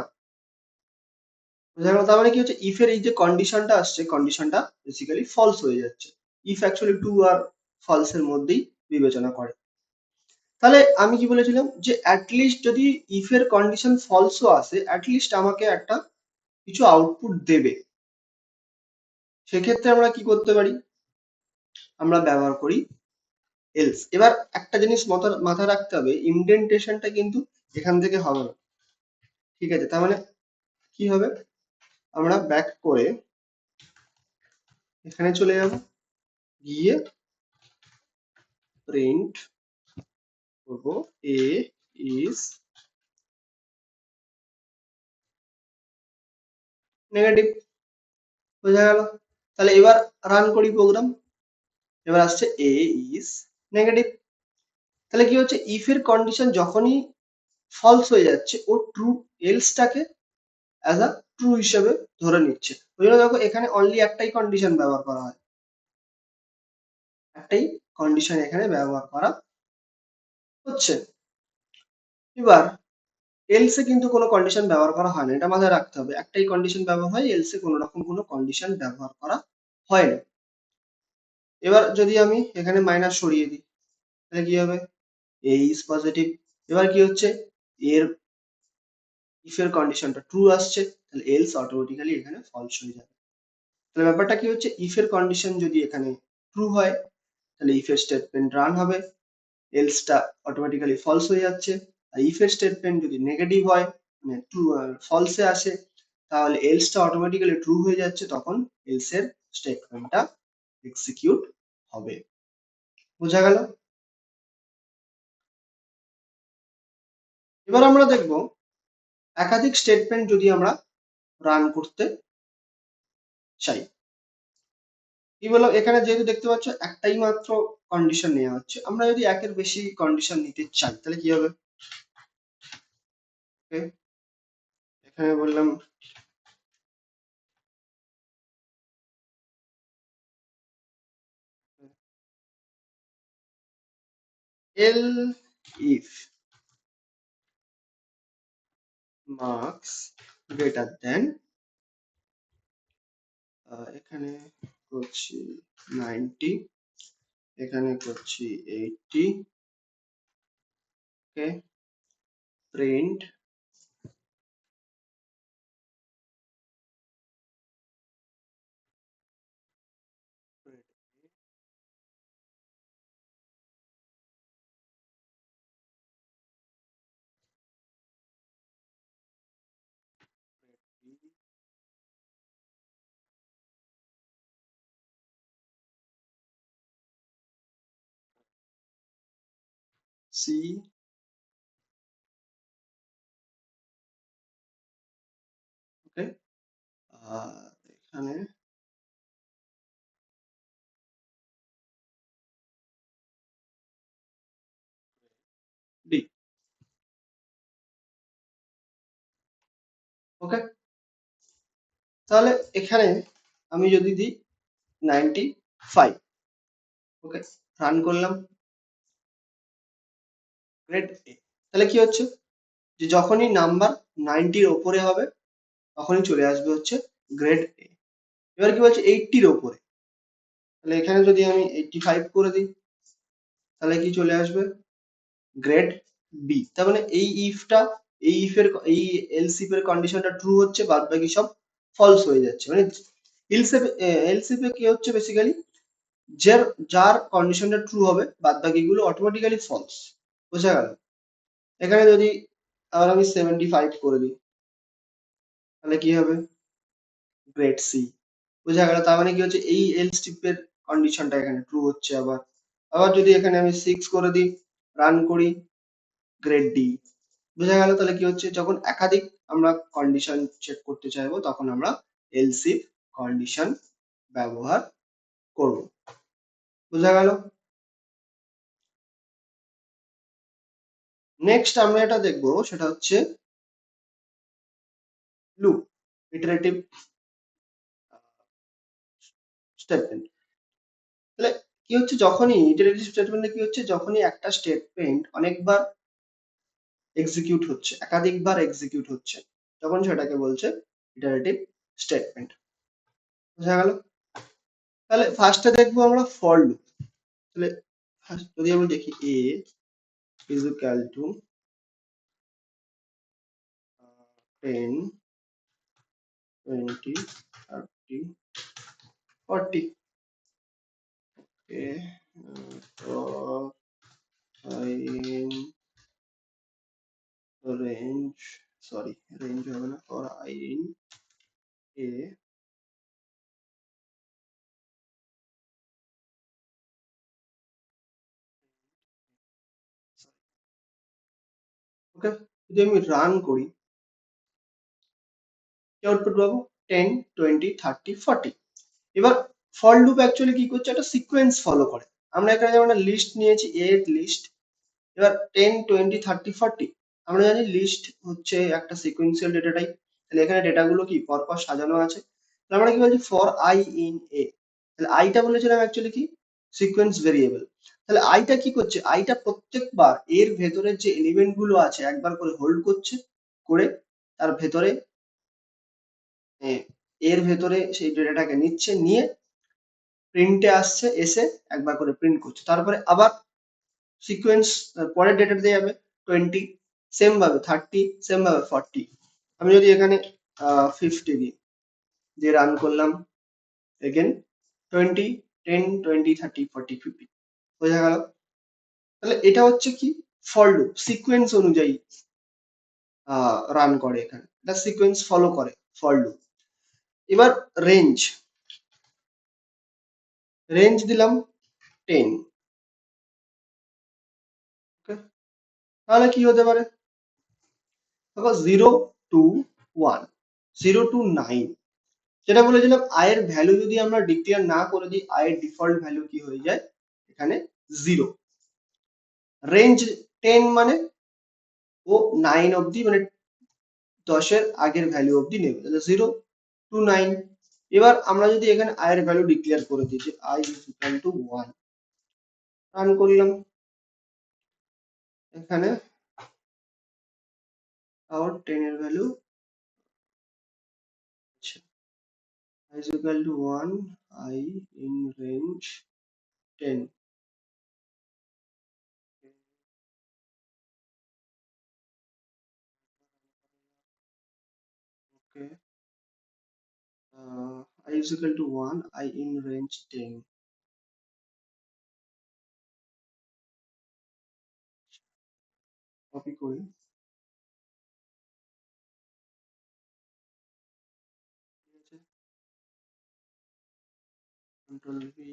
A: বোঝা গেল? তার মানে কি হচ্ছে, ইফ এর এই যে কন্ডিশনটা আসছে, কন্ডিশনটা বেসিক্যালি ফলস হয়ে যাচ্ছে। ইফ অ্যাকচুয়ালি ট্রু আর ফলস এর মধ্যেই বিবেচনা করে। তাহলে আমি কি বলেছিলাম, যে অ্যাটলিস্ট যদি ইফ এর কন্ডিশন ফলসও আসে, অ্যাটলিস্ট আমাকে একটা কিছু আউটপুট দেবে। সেক্ষেত্রে আমরা কি করতে পারি, আমরা ব্যবহার করি এলস। এবার একটা জিনিস মাথায় রাখতে হবে, ইনডেন্টেশনটা কিন্তু এখান থেকে হবে না। ঠিক আছে, তার মানে কি হবে, আমরা ব্যাক করে এখানে চলে যাব, গিয়ে প্রিন্ট করব এ ইজ নেগেটিভ। বোঝা গেল? তাহলে এবার রান করি প্রোগ্রাম, এবার আসছে এ ইজ নেগেটিভ। তাহলে কি হচ্ছে, ইফ এর কন্ডিশন যখনই ফলস হয়ে যাচ্ছে, ও ট্রু এলসটাকে অ্যাজ আ ট্রু হিসেবে ধরে নিচ্ছে। ওই জন্য দেখো এখানে অনলি একটাই কন্ডিশন ব্যবহার করা হয়, একটাই কন্ডিশন এখানে ব্যবহার করা হচ্ছে। এবার এলসে কিন্তু কোনো কন্ডিশন ব্যবহার করা হয় না, এটা মাথায় রাখতে হবে। একটাই কন্ডিশন ব্যবহার হয়, এলসে কোনো রকম কোনো কন্ডিশন ব্যবহার করা হয় না। এবার যদি আমি এখানে মাইনাস সরিয়ে দিই, তাহলে কি হবে, এ ইজ পজিটিভ। এবার কি হচ্ছে, এর ইফ এর কন্ডিশনটা ট্রু আসছে, তাহলে এলস অটোমেটিক্যালি এখানে ফলস হয়ে যাবে। তাহলে ব্যাপারটা কি হচ্ছে, ইফ এর কন্ডিশন যদি এখানে ট্রু হয়, তাহলে ইফ এর স্টেটমেন্ট রান হবে, এলসটা অটোমেটিক্যালি ফলস হয়ে যাচ্ছে। আর ইফ এর স্টেটমেন্ট যদি নেগেটিভ হয়, মানে ট্রু ফলসে আসে, তাহলে এলসটা অটোমেটিক্যালি ট্রু হয়ে যাচ্ছে, তখন এলস এর স্টেটমেন্টটা এক্সিকিউট হবে। বোঝা গেল? এবার আমরা দেখব একাধিক স্টেটমেন্ট যদি আমরা রান করতে চাই। কি বললাম, এখানে যেহেতু দেখতে পাচ্ছ একটাই মাত্র কন্ডিশন নেওয়া হচ্ছে, আমরা যদি একের বেশি কন্ডিশন নিতে চাই, তাহলে কি হবে, Okay, এখানে বললাম এল ইফ মার্কস গ্রেটার দেন, এখানে করছি 90, এখানে করছি 80, ওকে, প্রিন্ট সি, ওকে, আর এখানে ডি। ওকে, তাহলে এখানে আমি যদি দিই 95, ওকে, রান করলাম, গ্রেড এ। তাহলে কি হচ্ছে, যে যখনই নাম্বার 90-র ওপরে হবে, তখনই চলে আসবে হচ্ছে গ্রেড এ। এবার কি বলছে, 80-র ওপরে, তাহলে এখানে যদি আমি 85 করে দিই তাহলে কি চলে আসবে, গ্রেড বি। তার মানে এই এলস ইফ এর কন্ডিশনটা ট্রু হচ্ছে, বাদ বাকি সব ফলস হয়ে যাচ্ছে। মানে এলস ইফ এ কি হচ্ছে বেসিক্যালি, যার যার কন্ডিশনটা ট্রু হবে বাদ বাকিগুলো অটোমেটিক্যালি ফলস। বোঝা গেল? এখানে যদি আবার আমি 75 করে দিই তাহলে কি হবে, গ্রেড সি। বোঝা গেল? তার মানে কি হচ্ছে, এই এলস ইফ এর কন্ডিশনটা এখানে ট্রু হচ্ছে। আবার আবার যদি এখানে আমি 6 করে দিই, রান করি, গ্রেড ডি। বোঝা গেল? তাহলে কি হচ্ছে, যখন একাধিক আমরা কন্ডিশন চেক করতে চাইবো তখন আমরা এলস ইফ কন্ডিশন ব্যবহার করব। বোঝা গেল? নেক্সট আমরা এটা দেখবো, সেটা হচ্ছে লুপ, ইটারেটিভ স্টেটমেন্ট। তাহলে কি হচ্ছে, যখনই ইটারেটিভ স্টেটমেন্টে কি হচ্ছে, যখনই একটা স্টেটমেন্ট অনেকবার এক্সিকিউট হচ্ছে, একাধিকবার এক্সিকিউট হচ্ছে, তখন সেটাকে বলছে ইটারেটিভ স্টেটমেন্ট। বোঝা গেল? তাহলে ফার্স্টে দেখবো আমরা ফর লুপ। তাহলে যদি আমি দেখি এ is equal to 10, 20, 30, 40. Okay. For I in range, sorry, range হবে না, for I in A, ওকে। যদি আমি রান করি কি আউটপুট পাবো, 10, 20, 30, 40। এবার ফর লুপ অ্যাকচুয়ালি কি করছে, একটা সিকোয়েন্স ফলো করে। আমরা এখানে যেমন একটা লিস্ট নিয়েছি, এর লিস্ট। এবার 10, 20, 30, 40, আমরা জানি লিস্ট হচ্ছে একটা সিকোয়েন্সিয়াল ডেটা টাইপ। তাহলে এখানে ডেটাগুলো কি পরপর সাজানো আছে। তাহলে আমরা কি বলছি, ফর আই ইন এ। তাহলে আইটা বলেছিলাম অ্যাকচুয়ালি কি, সিকোয়েন্স ভেরিয়েবল। তাহলে আইটা কি করছে, আইটা প্রত্যেকবার এর ভেতরের যে এলিমেন্ট গুলো আছে একবার করে হোল্ড করছে, করে তার ভেতরে এর ভেতরে সেই ডেটাটাকে নিচ্ছে, নিয়ে প্রিন্টে আসছে, এসে একবার করে প্রিন্ট করছে, তারপরে আবার সিকোয়েন্স পরের ডেটা দিয়ে যাবে, 20 সেম ভাবে, 30 সেম ভাবে, 40। আমি যদি এখানে 50 দিই, দিয়ে রান করলাম, এগেন 20, 10, 20, 30, 40, 50। বোঝা গেল? তাহলে এটা হচ্ছে কি, ফর লুপ সিকোয়েন্স অনুযায়ী রান করে, এখানে এটা সিকোয়েন্স ফলো করে ফর লুপ। এবার রেঞ্জ, রেঞ্জ দিলাম 10। ওকে, তাহলে কি হতে পারে, দেখো 0 to 1, 0 to 9। যেটা বলেছিলাম, আয়ের ভ্যালু যদি আমরা ডিক্লেয়ার না করে দিই, আয়ের ডিফল্ট ভ্যালু কি হয়ে যায়, এখানে 0। রেঞ্জ 10 মানে ও 9 অবধি, মানে 10-এর আগের ভ্যালু অবধি নেবে, তাহলে 0 to 9। এবার আমরা যদি এখানে আয়ের ভ্যালু ডিক্লেয়ার করে দিই যে I is equal two 1, run করলাম, এখানে আবার 10 এর ভ্যালু, আচ্ছা, I is equal to 1, I in range 10. Okay. I is equal to 1, I in range 10. Copy করি, ঠিক আছে, কন্ট্রোল ভি,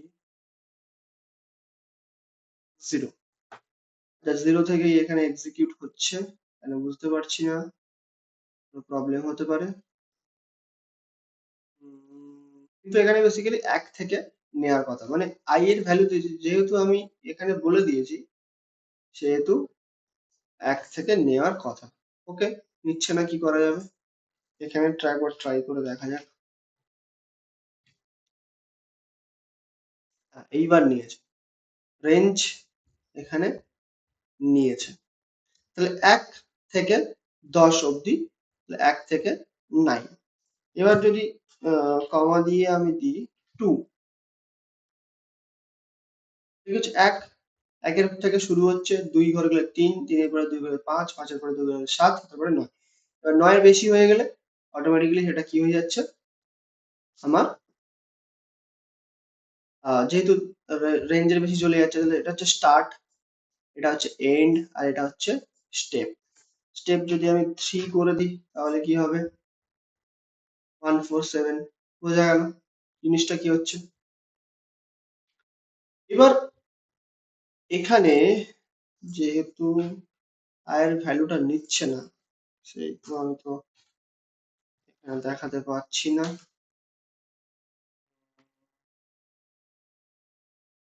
A: 0। যা 0 থেকেই এখানে এক্সিকিউট হচ্ছে, তাহলে বুঝতে পারছি না, প্রবলেম হতে পারে। কিন্তু এখানে বেসিক্যালি 1 থেকে নেওয়ার কথা, মানে আই এর ভ্যালু যেহেতু আমি এখানে বলে দিয়েছি, সেহেতু 1 থেকে নেওয়ার কথা। ওকে, নিচ্ছে না, কি করা যাবে, এখানে ট্রাই করে দেখা যাক। এইবার নিয়েছে, রেঞ্জ এখানে নিয়েছে। তাহলে 1 থেকে 10 অবধি, 1 থেকে 9। এবার যদি কমা দিয়ে আমি দিই 2, ঠিক আছে, একের থেকে শুরু হচ্ছে, 2 ঘরে গেলে 3, 3 এর পরে 2 ঘরে 5, 5 এর পরে 2 ঘরে 7, তারপরে 9। এবার 9 এর বেশি হয়ে গেলে অটোমেটিক্যালি সেটা কি হয়ে যাচ্ছে, আমার যেহেতু রেঞ্জের বেশি চলে যাচ্ছে, তাহলে এটা হচ্ছে স্টার্ট, এটা হচ্ছে এন্ড, আর এটা হচ্ছে স্টেপ। স্টেপ যদি আমি 3 করে দিই তাহলে কি হবে, 147। বোঝা গেল জিনিসটা কি হচ্ছে। এবার এখানে যেহেতু আয়ের ভ্যালুটা নিচ্ছে না, সেহেতু আমি তো এখানে দেখাতে পারছি না।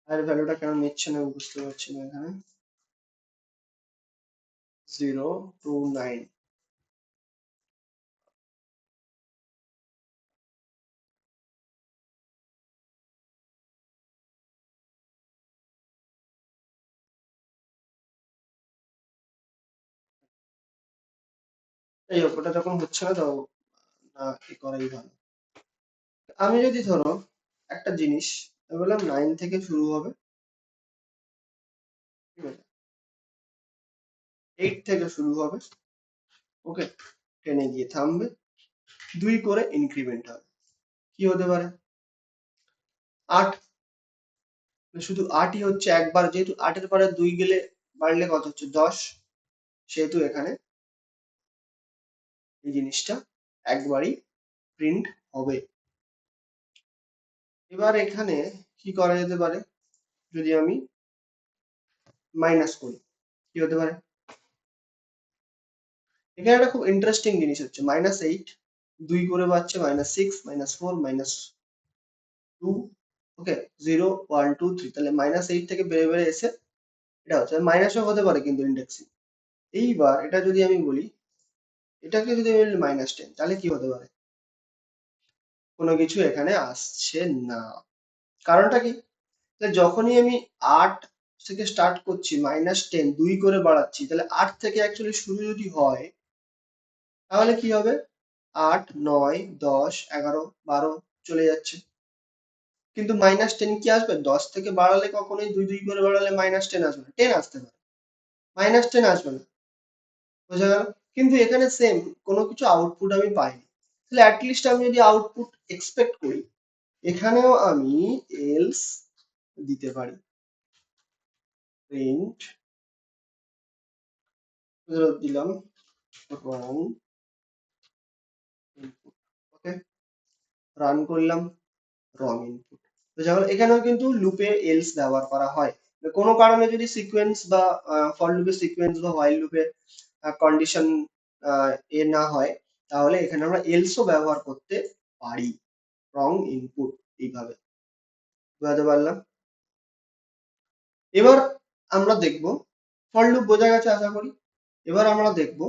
A: আয়ের ভ্যালুটা কেন নিচ্ছে না আমি বুঝতে পারছি না এখানে। 029, এই হোক, ওটা যখন হচ্ছে না তো না কি করাই ভালো। আমি যদি ধরো একটা জিনিস, আমি বললাম 9 থেকে শুরু হবে, ঠিক আছে, 8 থেকে শুরু হবে, ওকে, 10 এ গিয়ে থামবে, 2 করে ইনক্রিমেন্ট হবে, কি হতে পারে, 8। শুধু 8ই হচ্ছে একবার, যেহেতু 8 এর পরে 2 গেলে বাড়লে কত হচ্ছে 10, সেহেতু এখানে এই জিনিসটা একবারই প্রিন্ট হবে। এবার এখানে কি করা যেতে পারে, যদি আমি মাইনাস করি কি হতে পারে, এখানে একটা খুব ইন্টারেস্টিং জিনিস হচ্ছে, -8, 2 করে পাচ্ছে, -6, -4, -2, ওকে, 0, 1, 2, 3, তাহলে -8 থেকে বেড়ে বেড়ে এসে এটা হচ্ছে মাইনাসও হতে পারে কিন্তু ইন্ডেক্সিং। এইবার এটা যদি আমি বলি, এটাকে যদি আমি -10, তাহলে কি হতে পারে, কোনো কিছু এখানে আসছে না। কারণটা কি, তাহলে যখনই আমি 8 থেকে স্টার্ট করছি, -10 2 করে বাড়াচ্ছি, তাহলে 8 থেকে অ্যাকচুয়ালি শুরু যদি হয় তাহলে কি হবে, 8, 9, 10, 11, 12 চলে যাচ্ছে। কিন্তু -10 কি আসবে, 10 থেকে বাড়ালে কখনোই 2 2 করে বাড়ালে -10 আসবে না, 10 আসতে পারে, -10 আসবে না। বোঝা গেল। কিন্তু এখানে সেম কোনো কিছু আউটপুট আমি পাইনি, তাহলে অ্যাটলিস্ট আমি যদি আউটপুট এক্সপেক্ট করি, এখানেও আমি এলস দিতে পারি, প্রিন্ট দিলাম রং ইনপুট, ওকে, রান করলাম, রং ইনপুট। তো যেমন এখানেও কিন্তু লুপে এলস ব্যবহার করা হয়, কোনো কারণে যদি সিকোয়েন্স বা ফর লুপের সিকোয়েন্স বা হোয়াইল লুপের কন্ডিশন এ না হয়, তাহলে এখানে আমরা এলসও ব্যবহার করতে পারি, রং ইনপুট, এইভাবে। বুঝাতে পারলাম। এবার আমরা দেখব, ফর লুপ বোঝা গেছে আশা করি। এবার আমরা দেখব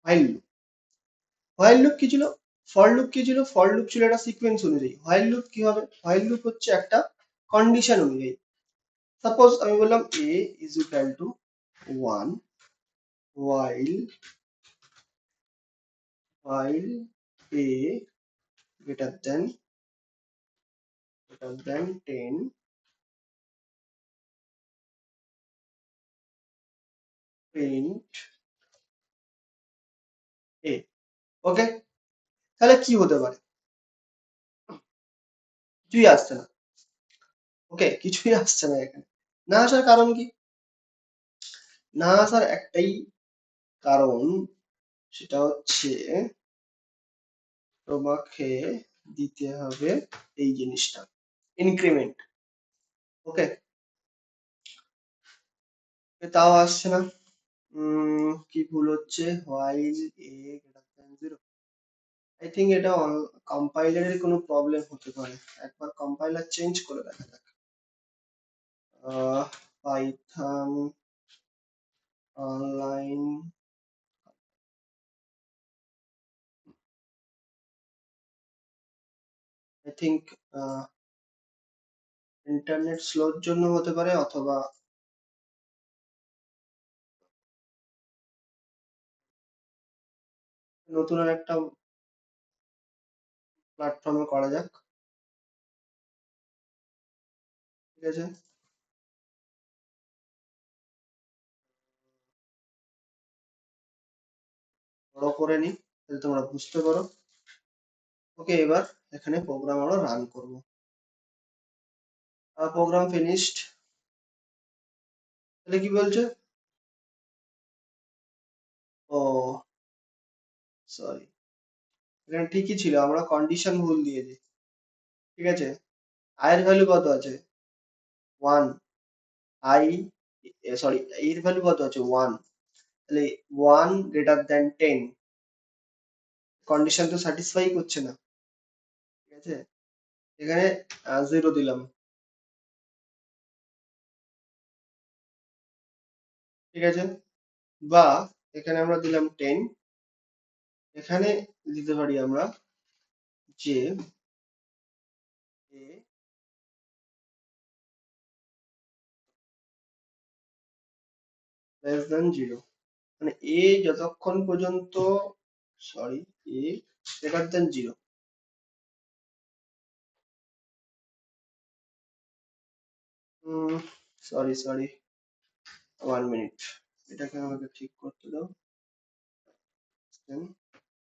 A: হোয়াইল লুপ। হোয়াইল লুপ কি ছিল, ফর লুপ কি ছিল, ফর লুপ ছিল একটা সিকোয়েন্স অনুযায়ী, হোয়াইল লুপ কি হবে, হোয়াইল লুপ হচ্ছে একটা কন্ডিশন অনুযায়ী। সাপোজ আমি বললাম a is equal two 1 while while a greater than 10 print a, ওকে। তাহলে কি হতে পারে, কিছুই আসছে না, ওকে, কিছুই আসছে না এখানে। না আসার কারণ কি, না আসার একটাই কারণ, সেটা হচ্ছে তোমাকে দিতে হবে এই জিনিসটা, ইনক্রিমেন্ট, ওকে, তাও আসছে না। কি ভুল হচ্ছে, while a greater than 0, I think এটা কম্পাইলারের কোনো প্রবলেম হতে পারে, একবার কম্পাইলার চেঞ্জ করে দেখা যাক। Python online, I think internet স্লোর জন্য হতে পারে, অথবা নতুন আর একটা প্ল্যাটফর্মে করা যাক, আছে, বড় করে নি যাতে তোমরা বুঝতে পারো। ওকে, এবার এখানে প্রোগ্রাম আমরা রান করব। Program finished. তাহলে কি বলছে? ও সরি, এখানে ঠিকই ছিল, আমরা কন্ডিশন ভুল দিয়েছি। ঠিক আছে, আই এর ভ্যালু কত আছে? 1। আই সরি, এর ভ্যালু কত আছে? 1। তাহলে 1 গ্রেটার দ্যান 10, কন্ডিশন তো স্যাটিসফাই করছে না। ঠিক আছে, এখানে 0 দিলাম। ঠিক আছে, বা এখানে আমরা দিলাম 10। এখানে দিতে পারি আমরা যে a লেস দ্যান 0, মানে a যতক্ষণ পর্যন্ত, sorry, a greater than 0। Sorry sorry, 1 minute, এটাকে আমাকে ঠিক করতে দাও।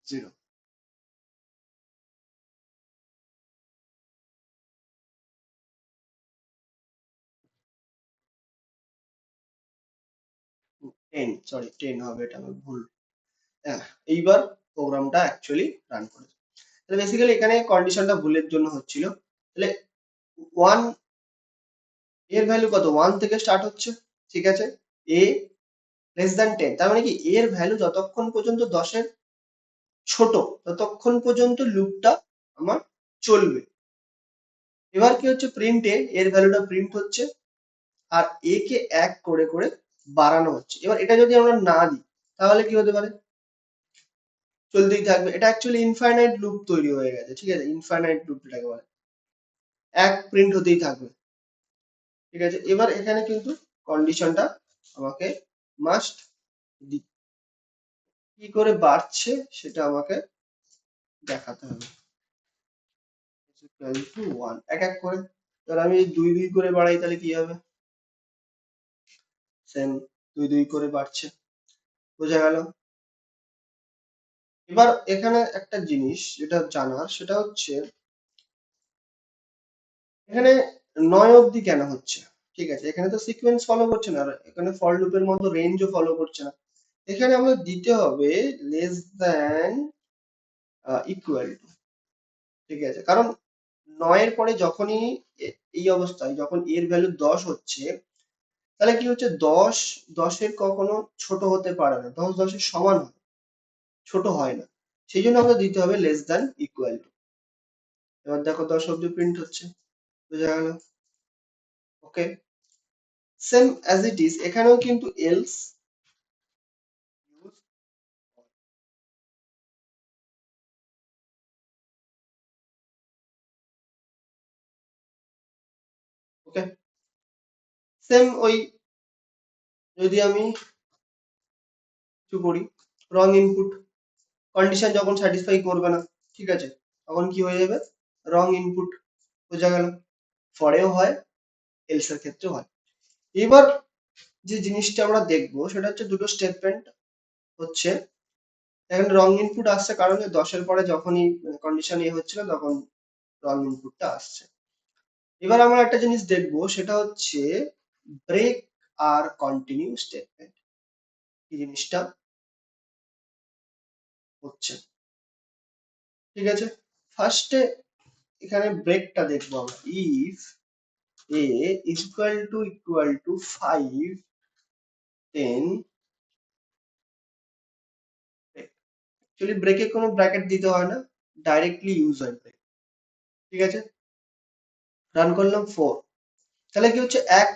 A: 0, 10, সরি 10 হবে, এটা আমার ভুল। হ্যাঁ, এইবার প্রোগ্রামটা অ্যাকচুয়ালি রান করেছে। তাহলে বেসিক্যালি এখানে কন্ডিশনটা ভুলের জন্য হচ্ছিল। তাহলে 1 এর ভ্যালু কত? 1 থেকে স্টার্ট হচ্ছে। ঠিক আছে, a লেস দ্যান 10, তার মানে কি এর ভ্যালু যতক্ষণ পর্যন্ত 10 এর ছোট ততক্ষণ পর্যন্ত লুপটা আমার চলবে। এবার কি হচ্ছে, প্রিন্টে এর ভ্যালুটা প্রিন্ট হচ্ছে আর এ কে 1 করে করে বাড়ানো হচ্ছে। এবার এটা যদি আমরা না দিই তাহলে কি হতে পারে? চলতেই থাকবে। এটা অ্যাকচুয়ালি ইনফাইনাইট লুপ তৈরি হয়ে গেছে। ঠিক আছে, ইনফাইনাইট লুপ যেটাকে বলে, 1 প্রিন্ট হতেই থাকবে। ঠিক আছে, এবার এখানে কিন্তু কন্ডিশনটা আমাকে মাস্ট কি করে বাড়ছে সেটা আমাকে দেখাতে হবে। ইকুয়াল টু 1, এক এক করে। এবার আমি 2 2 করে বাড়াই তাহলে কি হবে? সেম 2 2 করে বাড়ছে। বোঝা গেল? এবার এখানে একটা জিনিস যেটা জানার, সেটা হচ্ছে এখানে 9 অবধি কেন হচ্ছে? ঠিক আছে, এখানে তো সিকোয়েন্স ফলো করছে না, আর এখানে ফর লুপের মতো রেঞ্জও ফলো করছে না। এখানে আমাদের দিতে হবে লেস দ্যান ইকুয়াল টু। ঠিক আছে, কারণ 9 এর পরে যখনই এই অবস্থায় যখন এর ভ্যালু 10 হচ্ছে, তাহলে কি হচ্ছে, 10 এর কখনো ছোট হতে পারে না, 10 এর সমান হয়, ছোট হয় না। সেই জন্য আমাদের দিতে হবে লেস দ্যান ইকুয়াল টু। এবার দেখো 10 অব্দি প্রিন্ট হচ্ছে। বোঝা গেল? ওকে, সেম অ্যাজ ইট ইজ এখানেও কিন্তু এলস ইউজ। ওকে, সেম ওই, যদি আমি কিছু করি রং ইনপুট, কন্ডিশন যখন স্যাটিসফাই করবে না, ঠিক আছে, তখন কি হয়ে যাবে? রং ইনপুট। বোঝা গেল? ফরেও হয়, এলস এর ক্ষেত্রেও হয়। এবার যে জিনিসটা আমরা দেখবো সেটা হচ্ছে দুটো স্টেটমেন্ট হচ্ছে। এখানে রং ইনপুট আসছে কারণ 10 এর পরে যখনই কন্ডিশন এ হচ্ছিল তখন রং ইনপুটটা আসছে। এবার আমরা একটা জিনিস দেখবো, সেটা হচ্ছে ব্রেক আর কন্টিনিউ স্টেটমেন্ট। এই জিনিসটা হচ্ছে। ঠিক আছে, ফার্স্টে এখানে ব্রেকটা দেখবো আমরা। If a equal to 5, then actually ব্রেকে কোনো ব্র্যাকেট দিতে হয় না, ডাইরেক্টলি ইউজ হয় ব্রেক। ঠিক আছে, রান করলাম 4, তাহলে কি হচ্ছে, 1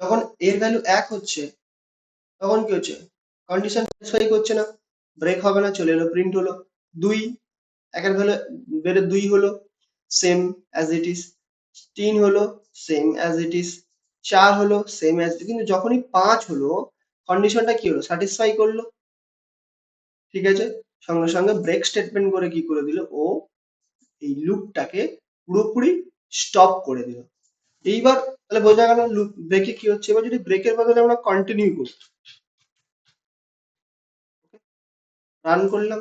A: যখন এর ভ্যালু 1 হচ্ছে তখন কি হচ্ছে, কন্ডিশন স্যাটিসফাই করছে না, ব্রেক হবে না, চলে এলো, প্রিন্ট হলো। 2, একের ভ্যালু বেড়ে 2 হলো, সেম অ্যাজ ইট ইজ। 3 হলো, সেম অ্যাজ ইট ইজ। 4 হলো, সেম অ্যাজ, কিন্তু যখনই 5 হলো কন্ডিশনটা কি হলো, স্যাটিসফাই করলো। ঠিক আছে, সঙ্গে সঙ্গে ব্রেক স্টেটমেন্ট করে কি করে দিল, ও এই লুপটাকে পুরোপুরি স্টপ করে দিল। এইবার তাহলে বোঝা গেল লুপ ব্রেকে কি হচ্ছে। এবার যদি ব্রেকের বদলে আমরা কন্টিনিউ করি, রান করলাম,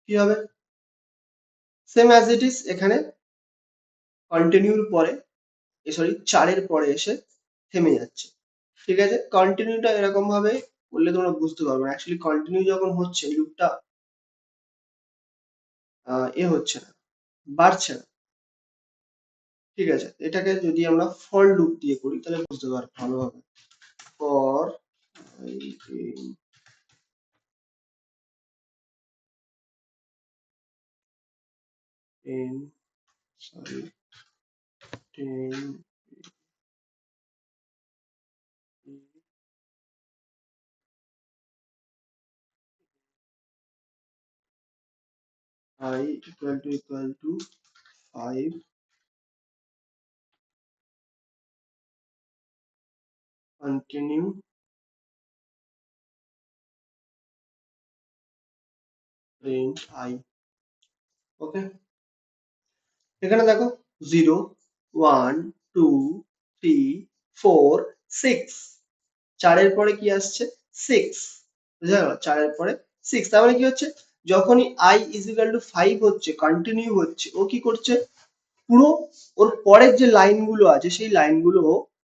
A: কি হবে? সেম অ্যাজ ইট ইজ এখানে কন্টিনিউর পরে, সরি 4 এর পরে এসে থেমে যাচ্ছে। ঠিক আছে, কন্টিনিউটা এরকম ভাবে করলে তোমরা বুঝতে পারবে। অ্যাকচুয়ালি কন্টিনিউ যখন হচ্ছে লুপটা হচ্ছে না, বাড়ছে না। ঠিক আছে, এটাকে যদি আমরা ফর লুপ দিয়ে করি তাহলে বুঝতে পারবো ভালোভাবে। For in sorry 10 I equal to 5 continue range I। ওকে, এখানে দেখো 0 1 2 3 4 6, 4 এর পরে কি আসছে? 6। বুঝা গেল? 4 এর পরে 6, তার মানে কি হচ্ছে, যখনই I is equal to 5 হচ্ছে, কন্টিনিউ হচ্ছে, ও কি করছে? পুরো ওর পরের যে লাইনগুলো আছে সেই লাইনগুলো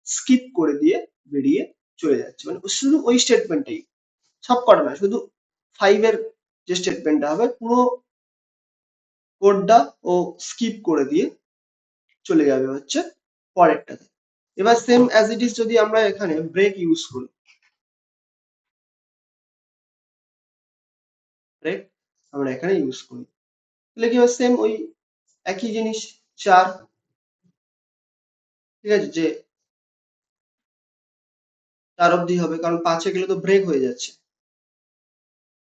A: স্কিপ করে দিয়ে বেরিয়ে চলে যাচ্ছে। মানে ও শুধু ওই স্টেটমেন্টটাই, সব কটা না, শুধু 5 এর যে স্টেটমেন্টটা হবে পুরো কোডটা ও স্কিপ করে দিয়ে চলে যাবে হচ্ছে পরেরটাতে। এবার সেম অ্যাজ ইট ইজ যদি আমরা এখানে ব্রেক ইউজ করি, ব্রেক আমরা এখানে ইউজ করি, তাহলে কি হবে? সেম ওই একই জিনিস, 4। ঠিক আছে, যে 4 অব্দি হবে, কারণ 5 গেলে তো ব্রেক হয়ে যাচ্ছে,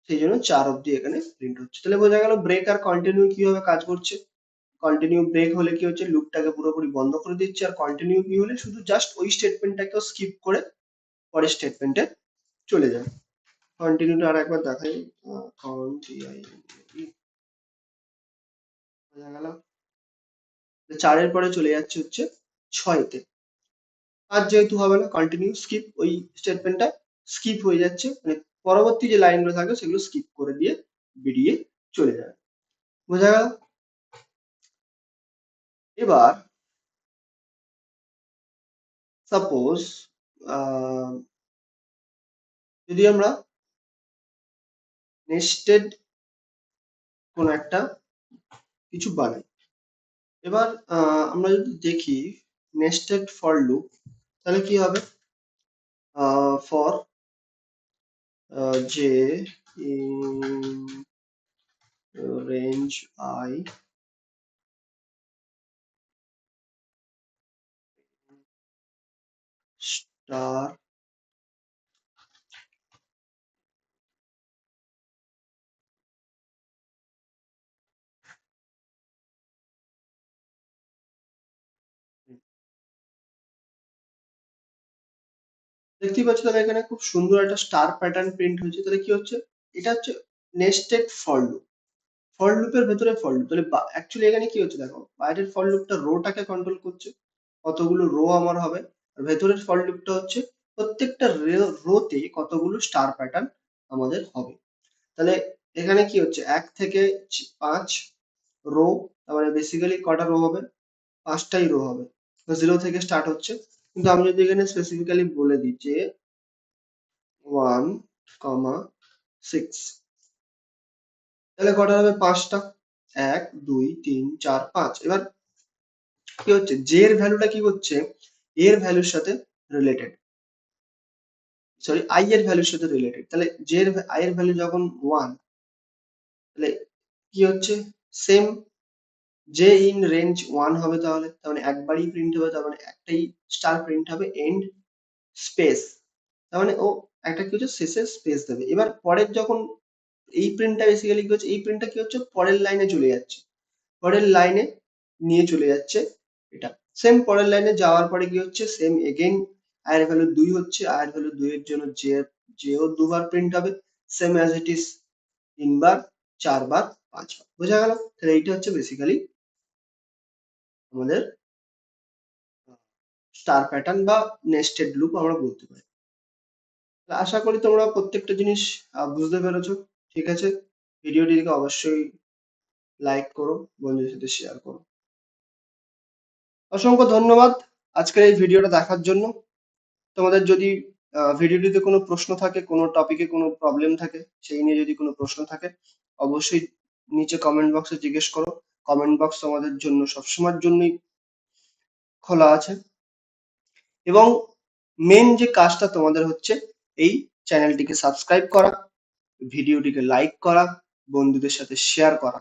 A: সেই জন্য 4 অব্দি এখানে প্রিন্ট হচ্ছে। তাহলে বোঝা গেল ব্রেক আর কন্টিনিউ কিভাবে কাজ করছে। কন্টিনিউ ব্রেক হলে কি হচ্ছে, লুপটাকে পুরোপুরি বন্ধ করে দিচ্ছে, আর কন্টিনিউ কি হলে শুধু জাস্ট ওই স্টেটমেন্টটাকেও স্কিপ করে পরের স্টেটমেন্টে চলে যায়। কন্টিনিউটা আর একবার দেখাই, বোঝা গেল? 4 এর পরে চলে যাচ্ছে হচ্ছে 6 তে। আর যেহেতু হবে না, কন্টিনিউ স্কিপ, ওই স্টেটমেন্টটা স্কিপ হয়ে যাচ্ছে, মানে পরবর্তী যে লাইনগুলো থাকবে সেগুলো স্কিপ করে দিয়ে বেরিয়ে চলে যাবে। বোঝা গেল? এবার সাপোজ যদি আমরা নেস্টেড কোন একটা কিছু বানাই, এবার আমরা যদি দেখি নেস্টেড ফর লুপ, তাহলে কি হবে? ফর যে ইন রেঞ্জ I স্টার দেখতেই পাচ্ছ, তাহলে এখানে খুব সুন্দর একটা স্টার প্যাটার্ন প্রিন্ট হয়েছে। তাহলে কি হচ্ছে, এটা হচ্ছে নেস্টেড ফর লুপ, ফর লুপের ভেতরে ফর লুপ। তাহলে অ্যাকচুয়ালি এখানে কি হচ্ছে দেখো, বাইরের ফর লুপটা রোটাকে কন্ট্রোল করছে, কতগুলো রো আমার হবে, আর ভেতরের ফর লুপটা হচ্ছে প্রত্যেকটা রোতে কতগুলো স্টার প্যাটার্ন আমাদের হবে। তাহলে এখানে কি হচ্ছে, 1 থেকে 5 রো, তার মানে বেসিক্যালি কটা রো হবে? 5টাই রো হবে। তো 0 থেকে স্টার্ট হচ্ছে, কিন্তু আমি যদি এখানে স্পেসিফিক্যালি বলে দিই যে 1, 6, তাহলে কটা হবে? 5টা। 1 2 3 4 5। এবার কি হচ্ছে, জে এর ভ্যালুটা কি হচ্ছে, এর ভ্যালুর সাথে রিলেটেড, সরি আই এর ভ্যালুর সাথে রিলেটেড। তাহলে জে এর আই এর ভ্যালু যখন 1, তাহলে কি হচ্ছে, সেম জে ইন রেঞ্জ 1 হবে, তাহলে তার মানে একবারই প্রিন্ট হবে, তার মানে একটাই স্টার প্রিন্ট হবে, এন্ড স্পেস, তার মানে ও একটা কি হচ্ছে শেষে স্পেস দেবে। এবার পরের যখন এই প্রিন্টটা বেসিক্যালি কি হচ্ছে, এই প্রিন্টটা কি হচ্ছে পরের লাইনে চলে যাচ্ছে, পরের লাইনে নিয়ে চলে যাচ্ছে এটা। সেম পরের লাইনে যাওয়ার পরে কি হচ্ছে, সেম এগেইন আই এর ভ্যালু 2 হচ্ছে, আই এর ভ্যালু 2 এর জন্য জেও দুবার প্রিন্ট হবে, সেম অ্যাজ ইট ইজ 3 বার 4 বার 5 বার। বোঝা গেল? তাহলে এইটা হচ্ছে বেসিক্যালি আমাদের স্টার প্যাটার্ন বা নেস্টেড লুপ আমরা বলতে পারি। আশা করি তোমরা প্রত্যেকটা জিনিস বুঝতে পেরেছো। ঠিক আছে, ভিডিওটিকে অবশ্যই লাইক করো, বন্ধুদের সাথে শেয়ার করো। অসংখ্য ধন্যবাদ আজকের এই ভিডিওটা দেখার জন্য। তোমাদের যদি ভিডিওটিতে কোনো প্রশ্ন থাকে, কোনো টপিকে কোনো প্রবলেম থাকে, সেই নিয়ে যদি কোনো প্রশ্ন থাকে, অবশ্যই নিচে কমেন্ট বক্সে জিজ্ঞেস করো। কমেন্ট বক্স তোমাদের জন্য সবসময়ের জন্যই খোলা আছে। এবং মেন যে কাজটা তোমাদের হচ্ছে এই চ্যানেলটিকে সাবস্ক্রাইব করা, ভিডিওটিকে লাইক করা, বন্ধুদের সাথে শেয়ার করা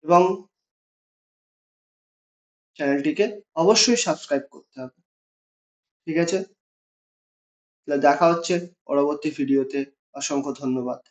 A: এবং চ্যানেলটিকে অবশ্যই সাবস্ক্রাইব করতে হবে। ঠিক আছে, তাহলে দেখা হচ্ছে পরবর্তী ভিডিওতে। অসংখ্য ধন্যবাদ।